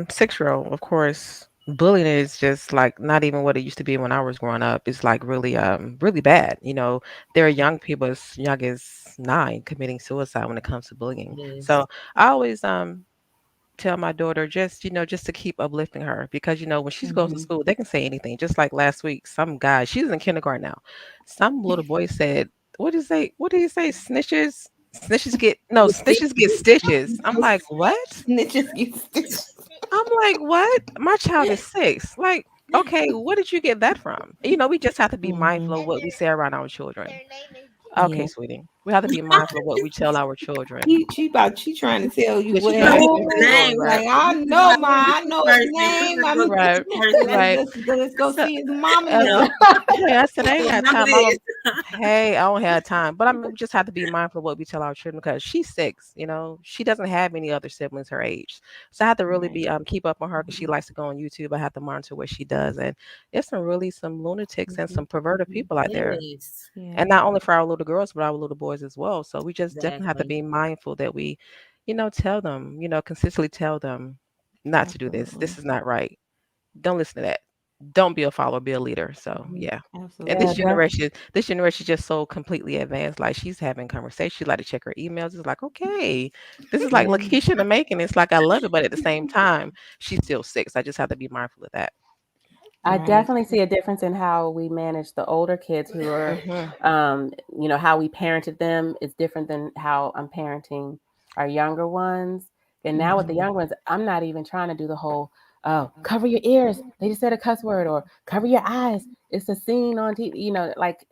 6-year-old, of course, bullying is just like not even what it used to be when I was growing up. It's like really really bad. There are young people as young as 9 committing suicide when it comes to bullying. Yes. So I always tell my daughter just to keep uplifting her, because when she goes to Hmm. school they can say anything. Just like last week, some guy, she's in kindergarten now, some little boy said, what did he say, snitches get, no, With snitches get stitches. I'm like, what? Snitches get stitches. I'm like, what? My child is 6. Like, okay, where did you get that from? We just have to be Hmm. mindful of what we say around our children. Okay, Yeah. sweetie, we have to be mindful of what we tell our children. She trying to tell you Yeah, what she's trying to happened get in you the told, school. name. right? Like, I What's know this I know his person? name. What's Right, this person? right. Let's go So see his mama I now. said, hey, I said, I ain't got Remember time. this. Hey, I don't have time. But I mean, we just have to be mindful of what we tell our children, because she's 6. She doesn't have any other siblings her age. So I have to really Right. be keep up on her, because she likes to go on YouTube. I have to monitor what she does, and there's some lunatics and Hmm. some perverted Hmm. people out there, Yes, and Yeah. not only for our little girls, but our little boys as well. So we just definitely have to exactly. be mindful that we, tell them, consistently tell them not to do this. Absolutely. This is not right. Don't listen to that. Don't be a follower, be a leader. So Hmm. yeah. And Yeah, Absolutely. this generation is just so completely advanced. Like, she's having conversations. She like to check her emails. It's like, okay, this is like yeah. LaKisha the making. It's like, I love it, but at the same time, she's still 6. I just have to be mindful of that. I Right. definitely see a difference in how we manage the older kids who are, Mhm. how we parented them is different than how I'm parenting our younger ones. And now with the Mhm. younger ones, I'm not even trying to do the whole, oh, cover your ears. They just said a cuss word, or cover your eyes. It's a scene on TV. Like,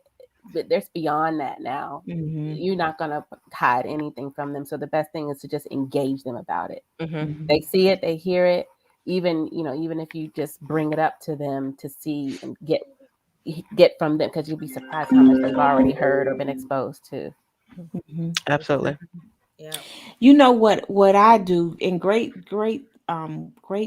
but there's beyond that now. Mhm. You're not gonna hide anything from them. So the best thing is to just engage them about it. Mhm. They Mhm. see it, they hear it. Even if you just bring it up to them to see and get from them, because you'll be surprised how much they've already heard or been exposed to. Mhm. Absolutely. Yeah. You know what I do, and great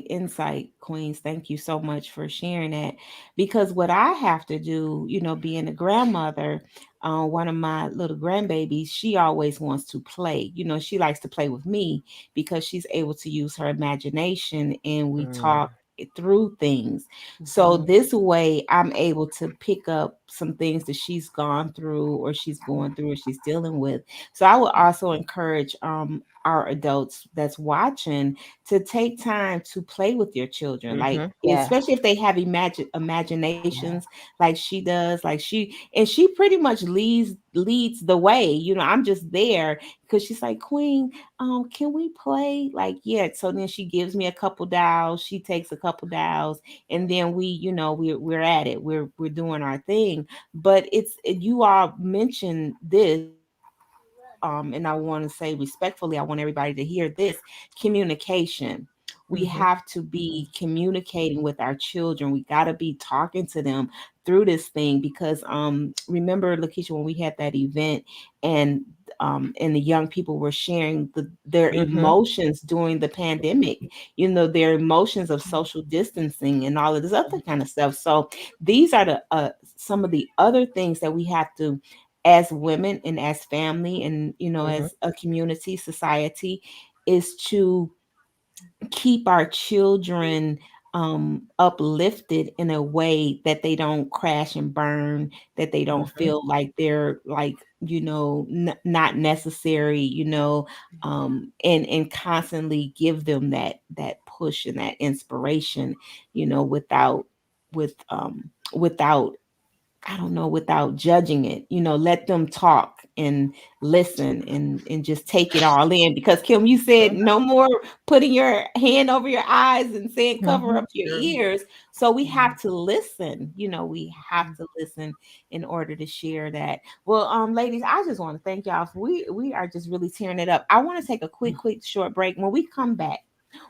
insight, Queens. Thank you so much for sharing that. Because what I have to do, being a grandmother, one of my little grandbabies, she always wants to play. She likes to play with me because she's able to use her imagination, and we Mm. talk through things. So Mhm. this way I'm able to pick up some things that she's gone through, or she's going through, or she's dealing with. So I would also encourage our adults that's watching to take time to play with your children, like Mhm. Yeah. especially if they have imaginations like she does, she pretty much leads the way. I'm just there because she's like, Queen, can we play? Like, yeah. So then she gives me a couple dials, she takes a couple dials, and then we're at it. We're doing our thing. But you all mentioned this, and I want to say respectfully, I want everybody to hear this: communication. We Mhm. have to be communicating with our children. We got to be talking to them through this thing because remember, LaKisha, when we had that event, and the young people were sharing their Mhm. emotions during the pandemic, their emotions of social distancing and all of this other kind of stuff. So these are the some of the other things that we have to, as women and as family and Mhm. as a community society, is to keep our children uplifted in a way that they don't crash and burn, that they don't Mhm. feel like they're like not necessary, and constantly give them that push and that inspiration, without I don't know, without judging it. Let them talk and listen and just take it all in. Because Kim, you said no more putting your hand over your eyes and saying cover Mhm. up your Sure. ears. So we have to listen. We have to listen in order to share that. Well, ladies, I just want to thank y'all. We are just really tearing it up. I want to take a quick short break. When we come back,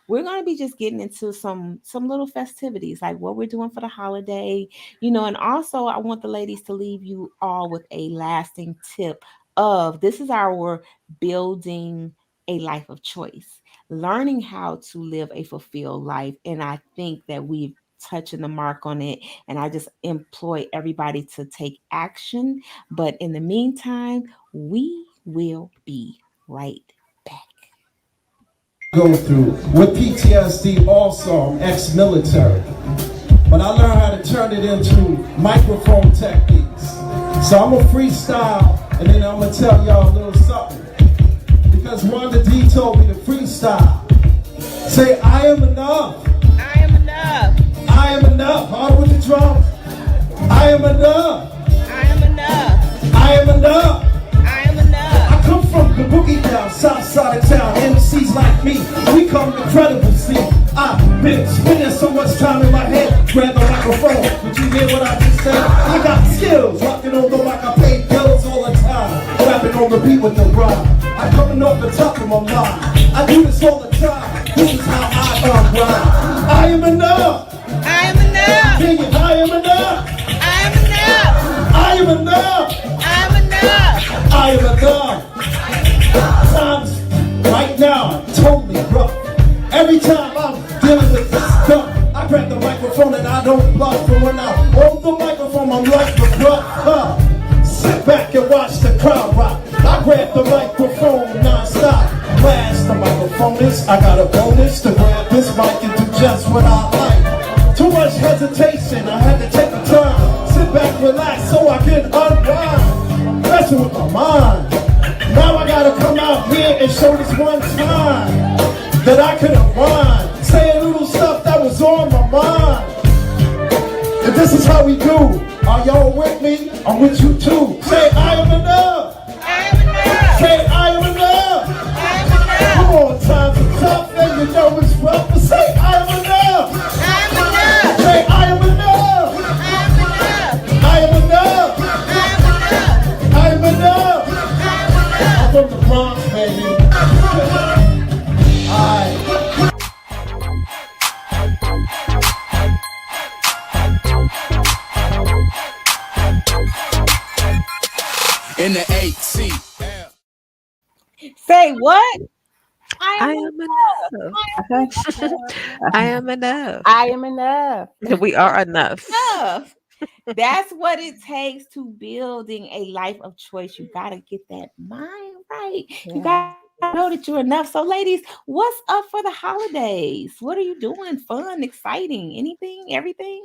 we're going to be just getting into some little festivities, like what we're doing for the holiday, and also I want the ladies to leave you all with a lasting tip of this is our building a life of choice, learning how to live a fulfilled life. And I think that we've touching the mark on it, and I just employ everybody to take action. But in the meantime, we will be right back. Go through with PTSD also. I'm ex-military, but I learned how to turn it into microphone techniques. So I'm gonna freestyle, and then I'm gonna tell y'all a little something, because Wanda D told me to freestyle. Say, I am enough. I am enough. I am enough. Hard with the drums. I am enough. I am enough. I am enough. I am enough. I come from the boogie down, south side of town. MCs like me, we come incredible. See, I've been spending so much time in my head. Grab the microphone, did you hear what I just said? I got skills, rocking on the mic, I pay bills all the time. Rapping on the beat with the rhyme. I'm coming off the top of my mind. I do this all the time. This is how I grind. I am enough. I am enough. Sing it, I am enough. I am enough. I am enough. I am enough. I am enough. Times right now are totally rough. Every time I'm dealing with this stuff, I grab the microphone and I don't bluff. And when I hold the microphone, I'm like the rough. Sit back and watch the crowd rock. I grab the microphone non-stop. Blast the microphone is, I got a bonus to grab this mic and do just what I like. Too much hesitation, I had to take the time. Sit back, relax so I can unwind. Messing with my mind. Now I gotta come out here and show this one time that I could have rhymed. Say a little stuff that was on my mind. This is how we do. Are y'all with me? I'm with you too. Say I am enough. Say I am enough. Come on, times are tough and you know it's rough, but say I am enough. Say I am enough. I am enough. I am enough. I'm from the Bronx, baby. Alright. In the 8C. Say what? I I am am enough. Okay. I am enough. I am enough. We are enough. enough. That's what it takes to building a life of choice. You got to get that mind right. You Yeah. got to know that you're enough. So, ladies, what's up for the holidays? What are you doing? Fun, exciting, anything, everything?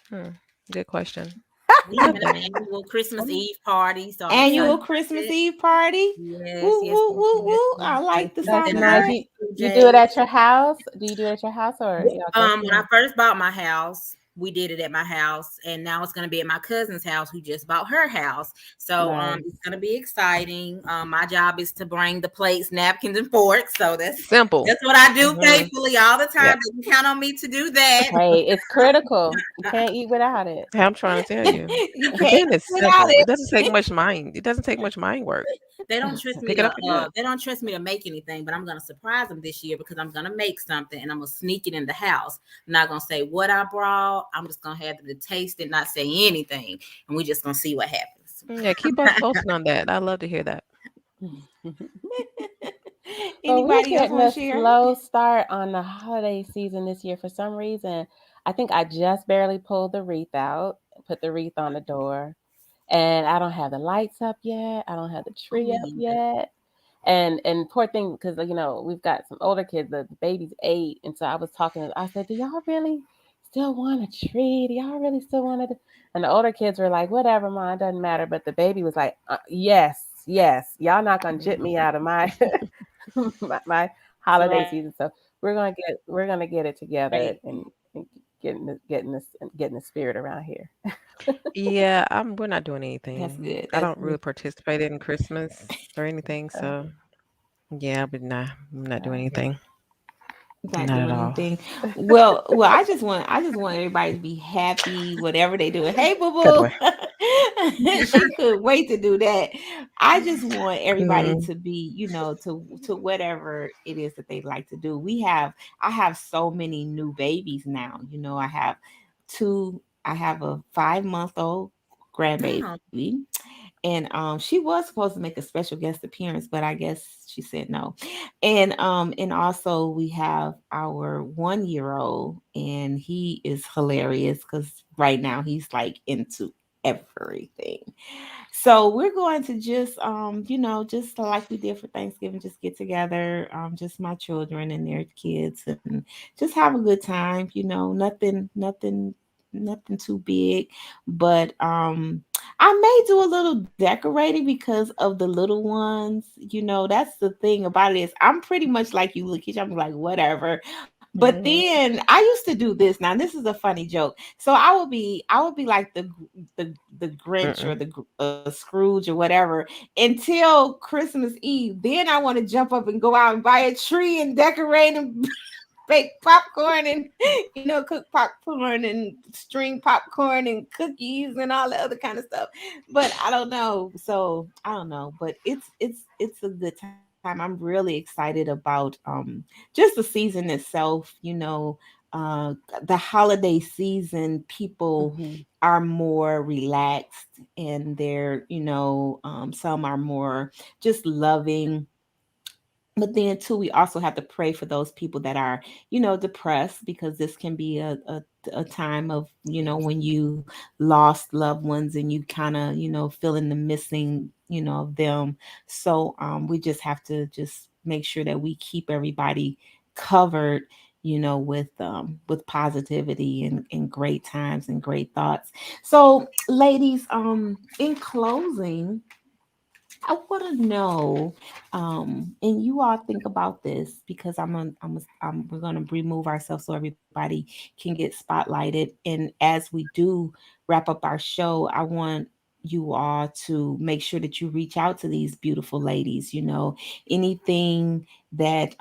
Hmm. Good question. We having our Nothing. annual Christmas Eve party, so I'm excited Annual about Christmas it. Eve party. Yes, Woo, yes, woo, yes, woo, yes. woo. I like the That's sound of nice. that. You do it at your house? Do you do it at your house or y'all go When I somewhere? first bought my house, we did it at my house, and now it's going to be at my cousin's house who just bought her house. So Nice. it's going to be exciting. My job is to bring the plates, napkins, and forks. So Simple. that's what I do Mhm. faithfully all the Yeah. time. They can count on me to do that. Hey, it's critical. You can't eat without it. I'm trying to tell you. You can't Again, it's without simple. It it. doesn't take much mind. It doesn't take much mind work. They don't trust me Pick it to up and do it. they don't trust me to make anything, but I'm gonna surprise them this year because I'm gonna make something and I'm gonna sneak it in the house. I'm not gonna say what I brought. I'm just gonna have them to taste it, not say anything, and we just gonna see what happens. Yeah, keep us posted on that. I love to hear that. Well, we're Anybody else getting want a to share? slow start on the holiday season this year for some reason. I think I just barely pulled the wreath out, put the wreath on the door, and I don't have the lights up yet. I don't have the Oh, tree me up either. yet. And poor thing, because we've got some older kids. The baby's 8, and so I was talking. I said, "Do y'all really still want a tree? Do y'all really still want it?" And the older kids were like, "Whatever, mom, it doesn't matter." But the baby was like, "Yes, yes, y'all not gonna jit me out of my my holiday Right. season." So we're gonna get it together Right. and getting the spirit around here. Yeah, we're not doing That's anything. good. I That's don't really good. participate in Christmas or anything, so yeah, but nah, I'm not doing anything. Not Not at doing all. anything. Well, I just want everybody to be happy, whatever they do. Hey, boo Good way. boo. She could wait to do that. I just want everybody Mm, to be, to whatever it is that they like to do. I have so many new babies now. I have a 5-month-old Oh, grandbaby, and she was supposed to make a special guest appearance, but I guess she said no. And also we have our 1-year-old, and he is hilarious because right now he's like into everything. So we're going to just just like we did for Thanksgiving, just get together, just my children and their kids, and just have a good time. Nothing too big, but I may do a little decorating because of the little ones. That's the thing about it is I'm pretty much like you, LaKisha. I'm like, whatever. But Mhm. then I used to do this. Now this is a funny joke. So I would be like the Grinch or mm-mm. the Scrooge or whatever until Christmas Eve. Then I want to jump up and go out and buy a tree and decorate and bake popcorn and cook popcorn and string popcorn and cookies and all the other kind of stuff. But I don't know. So I don't know. But it's a good time. I'm really excited about just the season itself. The holiday season, people Mhm. are more relaxed, and some are more just loving. But then too, we also have to pray for those people that are depressed, because this can be a time of when you lost loved ones and you kind of feeling the missing of them. So we just have to just make sure that we keep everybody covered, with positivity and great times and great thoughts. So ladies, in closing, I want to know, and you all think about this because we're gonna remove ourselves so everybody can get spotlighted. And as we do wrap up our show, I want you all to make sure that you reach out to these beautiful ladies. You know, anything that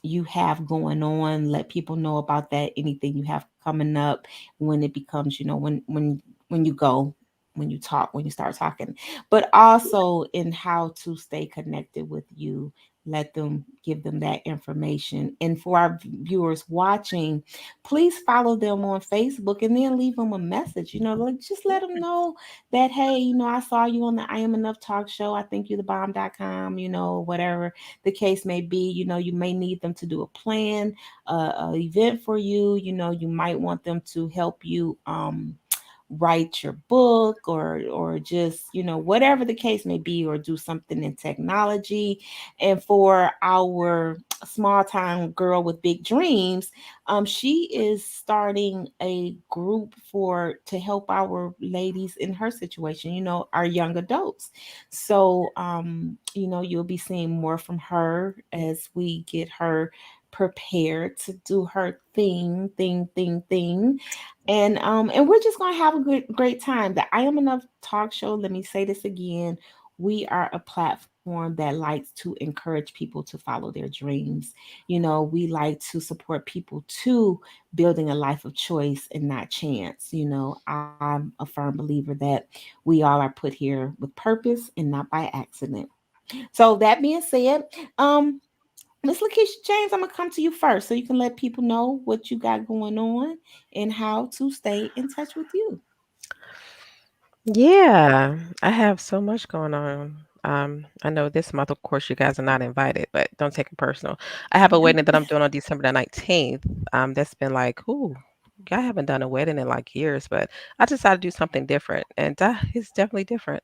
you have going on, let people know about that. Anything you have coming up when it becomes, you know, when you go, when you talk, when you start talking, but also in how to stay connected with you. Let them give them that information. And for our viewers watching, please follow them on Facebook and then leave them a message. You know, like just let them know that, hey, you know, I saw you on the I Am Enough talk show. I think you the bomb.com, you know, whatever the case may be. You know, you may need them to do a plan, a event for you. You know, you might want them to help you write your book, or just, you know, whatever the case may be, or do something in technology. And for our small town girl with big dreams, she is starting a group for to help our ladies in her situation, you know, our young adults. So you know, you'll be seeing more from her as we get her prepared to do her thing. And we're just gonna have a great time. The I Am Enough talk show, let me say this again. We are a platform that likes to encourage people to follow their dreams. You know, we like to support people to building a life of choice and not chance. You know, I'm a firm believer that we all are put here with purpose and not by accident. So that being said, um, Miss Lakeisha James, I'm gonna come to you first so you can let people know what you got going on and how to stay in touch with you. Yeah, I have so much going on. I know this month, of course, you guys are not invited, but don't take it personal. I have a wedding that I'm doing on December the 19th. That's been like, ooh, I haven't done a wedding in like years, but I decided to do something different, and it's definitely different.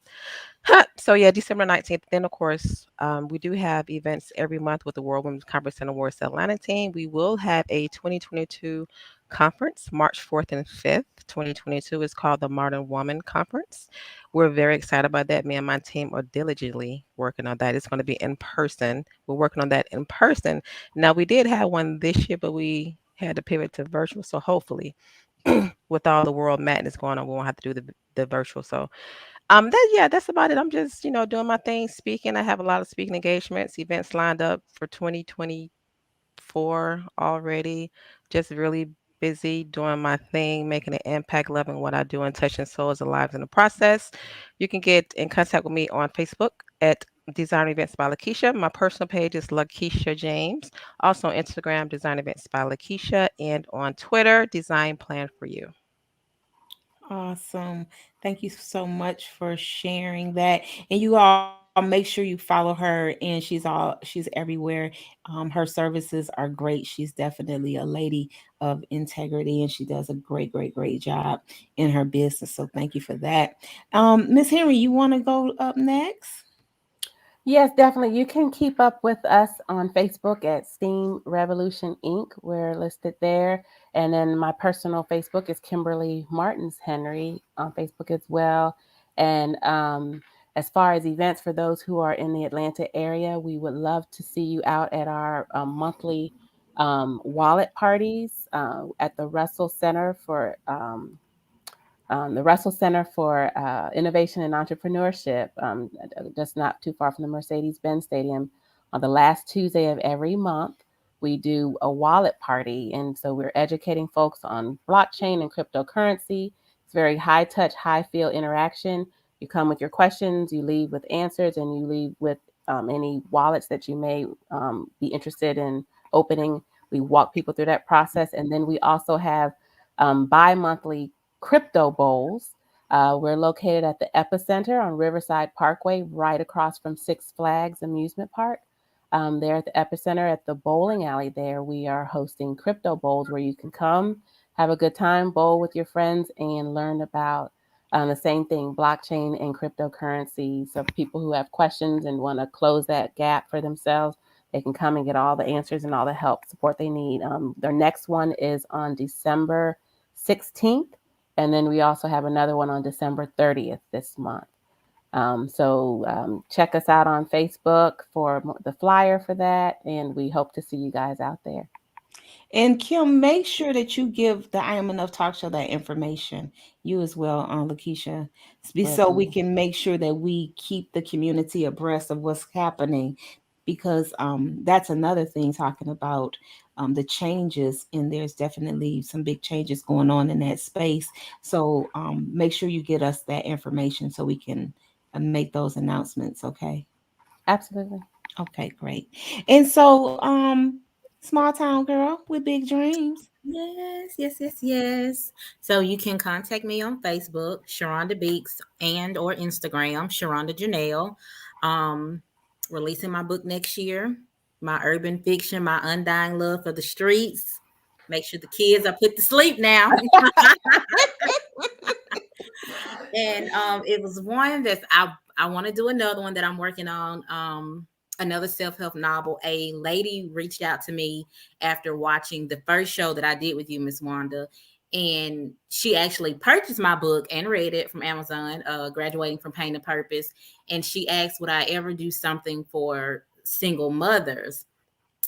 So yeah, December 19th. Then of course, we do have events every month with the World Women's Conference and Awards Atlanta team. We will have a 2022 conference, March 4th and 5th. 2022 is called the Modern Woman Conference. We're very excited about that. Me and my team are diligently working on that. It's going to be in person. We're working on that in person. Now we did have one this year, but we had to pivot to virtual. So hopefully, with all the world madness going on, we won't have to do the virtual. So that's about it. I'm just, doing my thing, speaking. I have a lot of speaking engagements, events lined up for 2024 already. Just really busy doing my thing, making an impact, loving what I do, and touching souls and lives in the process. You can get in contact with me on Facebook at Design Events by LaKisha. My personal page is LaKisha James. Also on Instagram, Design Events by LaKisha, and on Twitter, Design Plan for You. Awesome. Thank you so much for sharing that. And you all make sure you follow her, and she's everywhere. Her services are great. She's definitely a lady of integrity, and she does a great job in her business. So thank you for that. Miss Henry, you want to go up next? Yes, definitely. You can keep up with us on Facebook at Steam Revolution Inc. We're listed there. And then my personal Facebook is Kimberly Martins Henry on Facebook as well. And as far as events for those who are in the Atlanta area, we would love to see you out at our monthly wallet parties at the Russell Center for Innovation and Entrepreneurship, just not too far from the Mercedes-Benz Stadium. On the last Tuesday of every month, we do a wallet party. And so we're educating folks on blockchain and cryptocurrency. It's very high touch, high feel interaction. You come with your questions, you leave with answers, and you leave with any wallets that you may be interested in opening. We walk people through that process. And then we also have bi monthly crypto bowls. We're located at the Epicenter on Riverside Parkway, right across from Six Flags Amusement Park. There at the Epicenter at the bowling alley there, we are hosting crypto bowls where you can come, have a good time, bowl with your friends, and learn about the same thing, blockchain and cryptocurrency. So people who have questions and want to close that gap for themselves, they can come and get all the answers and all the help, support they need. Their next one is on December 16th. And then we also have another one on December 30th this month. So check us out on Facebook for the flyer for that, and we hope to see you guys out there. And Kim, make sure that you give the I Am Enough Talk Show that information. You as well, LaKisha, Will so we do. can make sure that we keep the community abreast of what's happening, because that's another thing talking about the changes, and there's definitely some big changes going on in that space. So make sure you get us that information so we can make those announcements. Okay. Absolutely. Okay, great. And so, small town girl with big dreams. Yes. So you can contact me on Facebook, Shronda Beeks, and or Instagram, Shronda Janelle. Um, Releasing my book next year, my urban fiction, my undying love for the streets. Make sure the kids are put to sleep now. And it was one that I want to do another one that I'm working on. Another self-help novel. A lady reached out to me after watching the first show that I did with you, Miss Wanda, and she actually purchased my book and read it from Amazon, Graduating from Pain to Purpose. And she asked, would I ever do something for single mothers?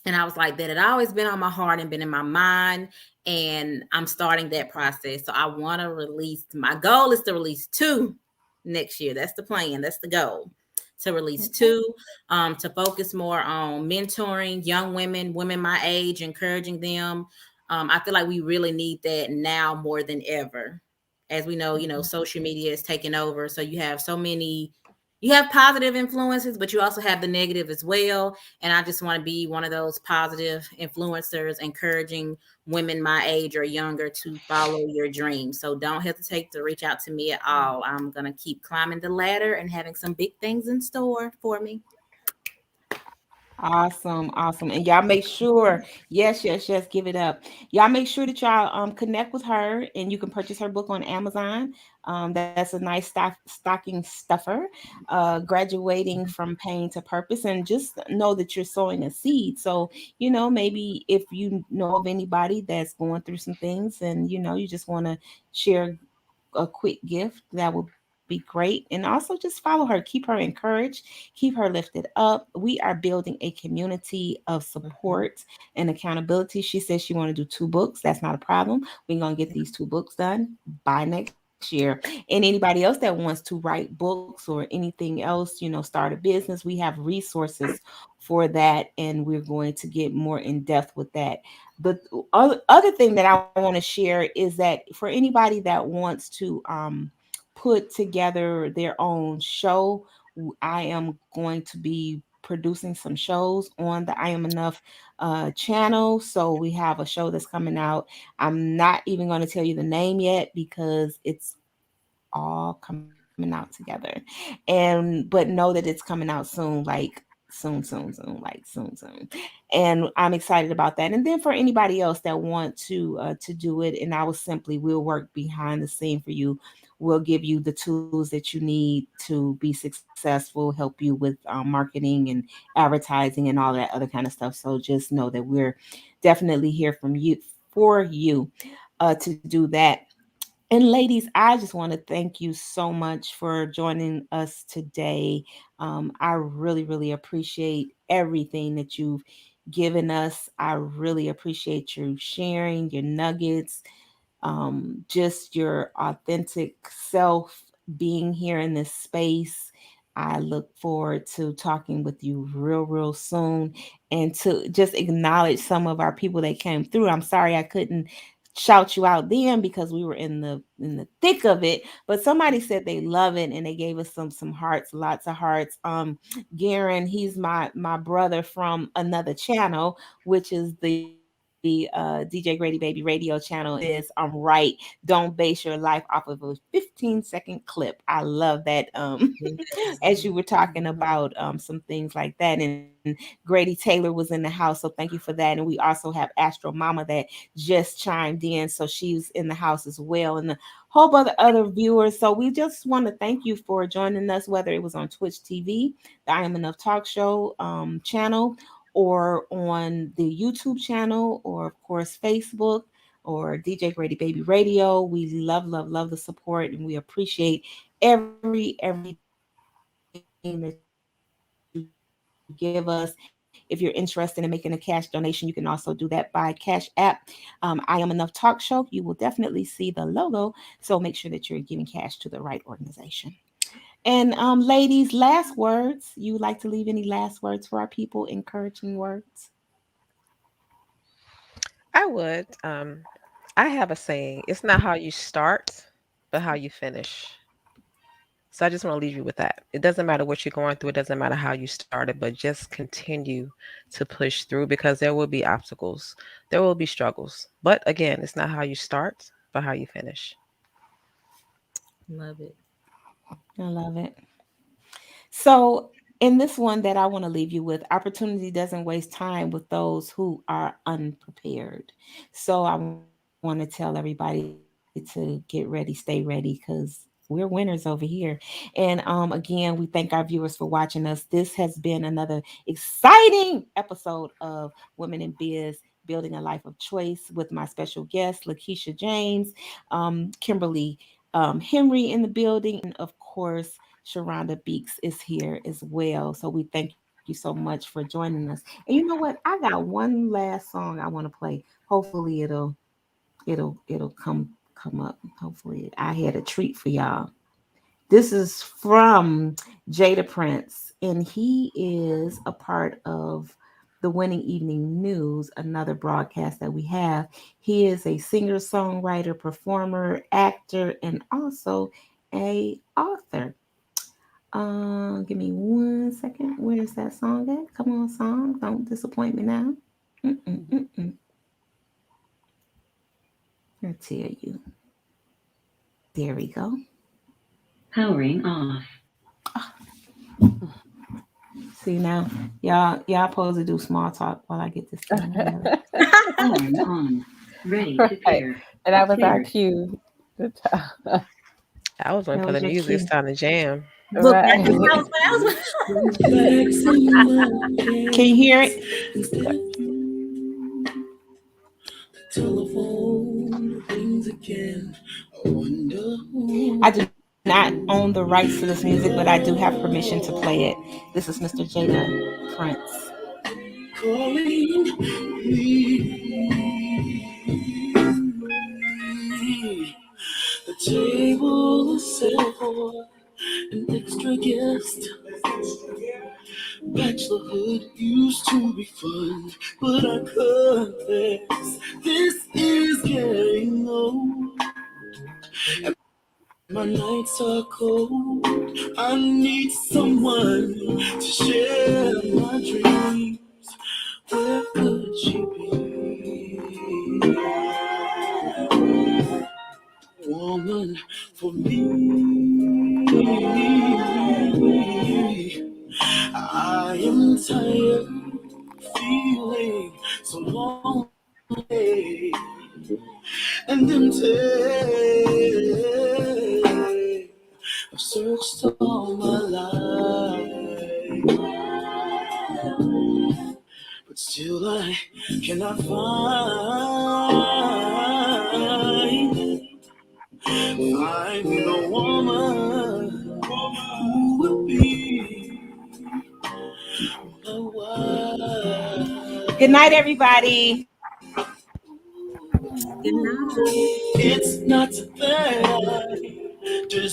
And I was like, that had always been on my heart and been in my mind. And I'm starting that process. So I want to release, my goal is to release two next year. That's the plan. That's the goal, to release Okay. two, to focus more on mentoring young women, women my age, encouraging them. I feel like we really need that now more than ever. As we know, social media is taking over. So you have so many, you have positive influences, but you also have the negative as well. And I just want to be one of those positive influencers, encouraging women my age or younger to follow your dreams. So don't hesitate to reach out to me at all. I'm going to keep climbing the ladder and having some big things in store for me. Awesome, awesome. And y'all make sure, yes, give it up. Y'all make sure that y'all connect with her, and you can purchase her book on Amazon. That's a nice stocking stuffer. Graduating from pain to purpose, and just know that you're sowing a seed. So, maybe if you know of anybody that's going through some things, and you just want to share a quick gift, that would be great. And also just follow her, keep her encouraged, keep her lifted up. We are building a community of support and accountability. She says she want to do two books. That's not a problem. We're going to get these two books done by next year. And anybody else that wants to write books or anything else, start a business, we have resources for that, and we're going to get more in depth with that. The other thing that I want to share is that for anybody that wants to put together their own show, I am going to be producing some shows on the I Am Enough channel. So we have a show that's coming out. I'm not even going to tell you the name yet because it's all coming out together. But know that it's coming out soon, like soon, like soon. And I'm excited about that. And then for anybody else that want to do it, and I will simply, we'll work behind the scene for you. We'll give you the tools that you need to be successful, help you with marketing and advertising and all that other kind of stuff. So just know that we're definitely here from you for you to do that. And ladies, I just want to thank you so much for joining us today. I really appreciate everything that you've given us. I really appreciate you sharing your nuggets, just your authentic self being here in this space. I look forward to talking with you real soon, and to just acknowledge some of our people that came through. I'm sorry I couldn't shout you out then because we were in the thick of it, but somebody said they love it and they gave us some hearts, lots of hearts. Garen, he's my brother from another channel, which is the DJ Grady Baby Radio channel, and he says, I'm right, don't base your life off of a 15-second clip. I love that. As you were talking about some things like that. And Grady Taylor was in the house, so thank you for that. And we also have Astro Mama that just chimed in, so she's in the house as well, and the whole other viewers. So we just want to thank you for joining us, whether it was on Twitch TV, the I Am Enough Talk Show channel, or on the YouTube channel, or of course Facebook, or DJ Grady Baby Radio. We love the support, and we appreciate every bit of it. that you give us. If you're interested in making a cash donation, you can also do that by Cash App. I Am Enough Talk Show. You will definitely see the logo. So make sure that you're giving cash to the right organization. And ladies, last words. You would like to leave any last words for our people? Encouraging words. I would. I have a saying: it's not how you start, but how you finish. So I just want to leave you with that. It doesn't matter what you're going through. It doesn't matter how you started, but just continue to push through because there will be obstacles. There will be struggles. But again, it's not how you start, but how you finish. Love it. I love it. So, in this one that I want to leave you with, opportunity doesn't waste time with those who are unprepared. So, I want to tell everybody to get ready, stay ready, because we're winners over here. And again, we thank our viewers for watching us. This has been another exciting episode of Women in Biz. Building a life of choice with my special guest, LaKisha James, Kimberly Henry in the building, and of course, Shronda Beeks is here as well. So we thank you so much for joining us. And you know what? I got one last song I want to play. Hopefully it'll come up. Hopefully I had a treat for y'all. This is from Jada Prince, and he is a part of the Winning Evening News, another broadcast that we have. He is a singer, songwriter, performer, actor, and also a author. Give me 1 second. Where's that song at? Come on, song. Don't disappoint me now. Mm-mm-mm-mm. I'll tell you. There we go. Powering off. See now, y'all supposed to do small talk while I get this thing together. Powering on. Ready to pair. And that was our cue. Good job. I was waiting That for the was your music. It's cue. time to jam. Look, Right. Can you hear it? Telephone rings again. I wonder I do not own the rights to this music, but I do have permission to play it. This is Mr. Jada Prince. calling me. The table is set for an extra guest. Bachelorhood used to be fun, but I confess this is getting old. My nights are cold. I need someone to share my dreams. Where could she be? Woman for me. I am tired, feeling so lonely and empty. I've searched all my life, but still I cannot find the woman who would be my wife. Good night, everybody. Good night. It's not that I deserve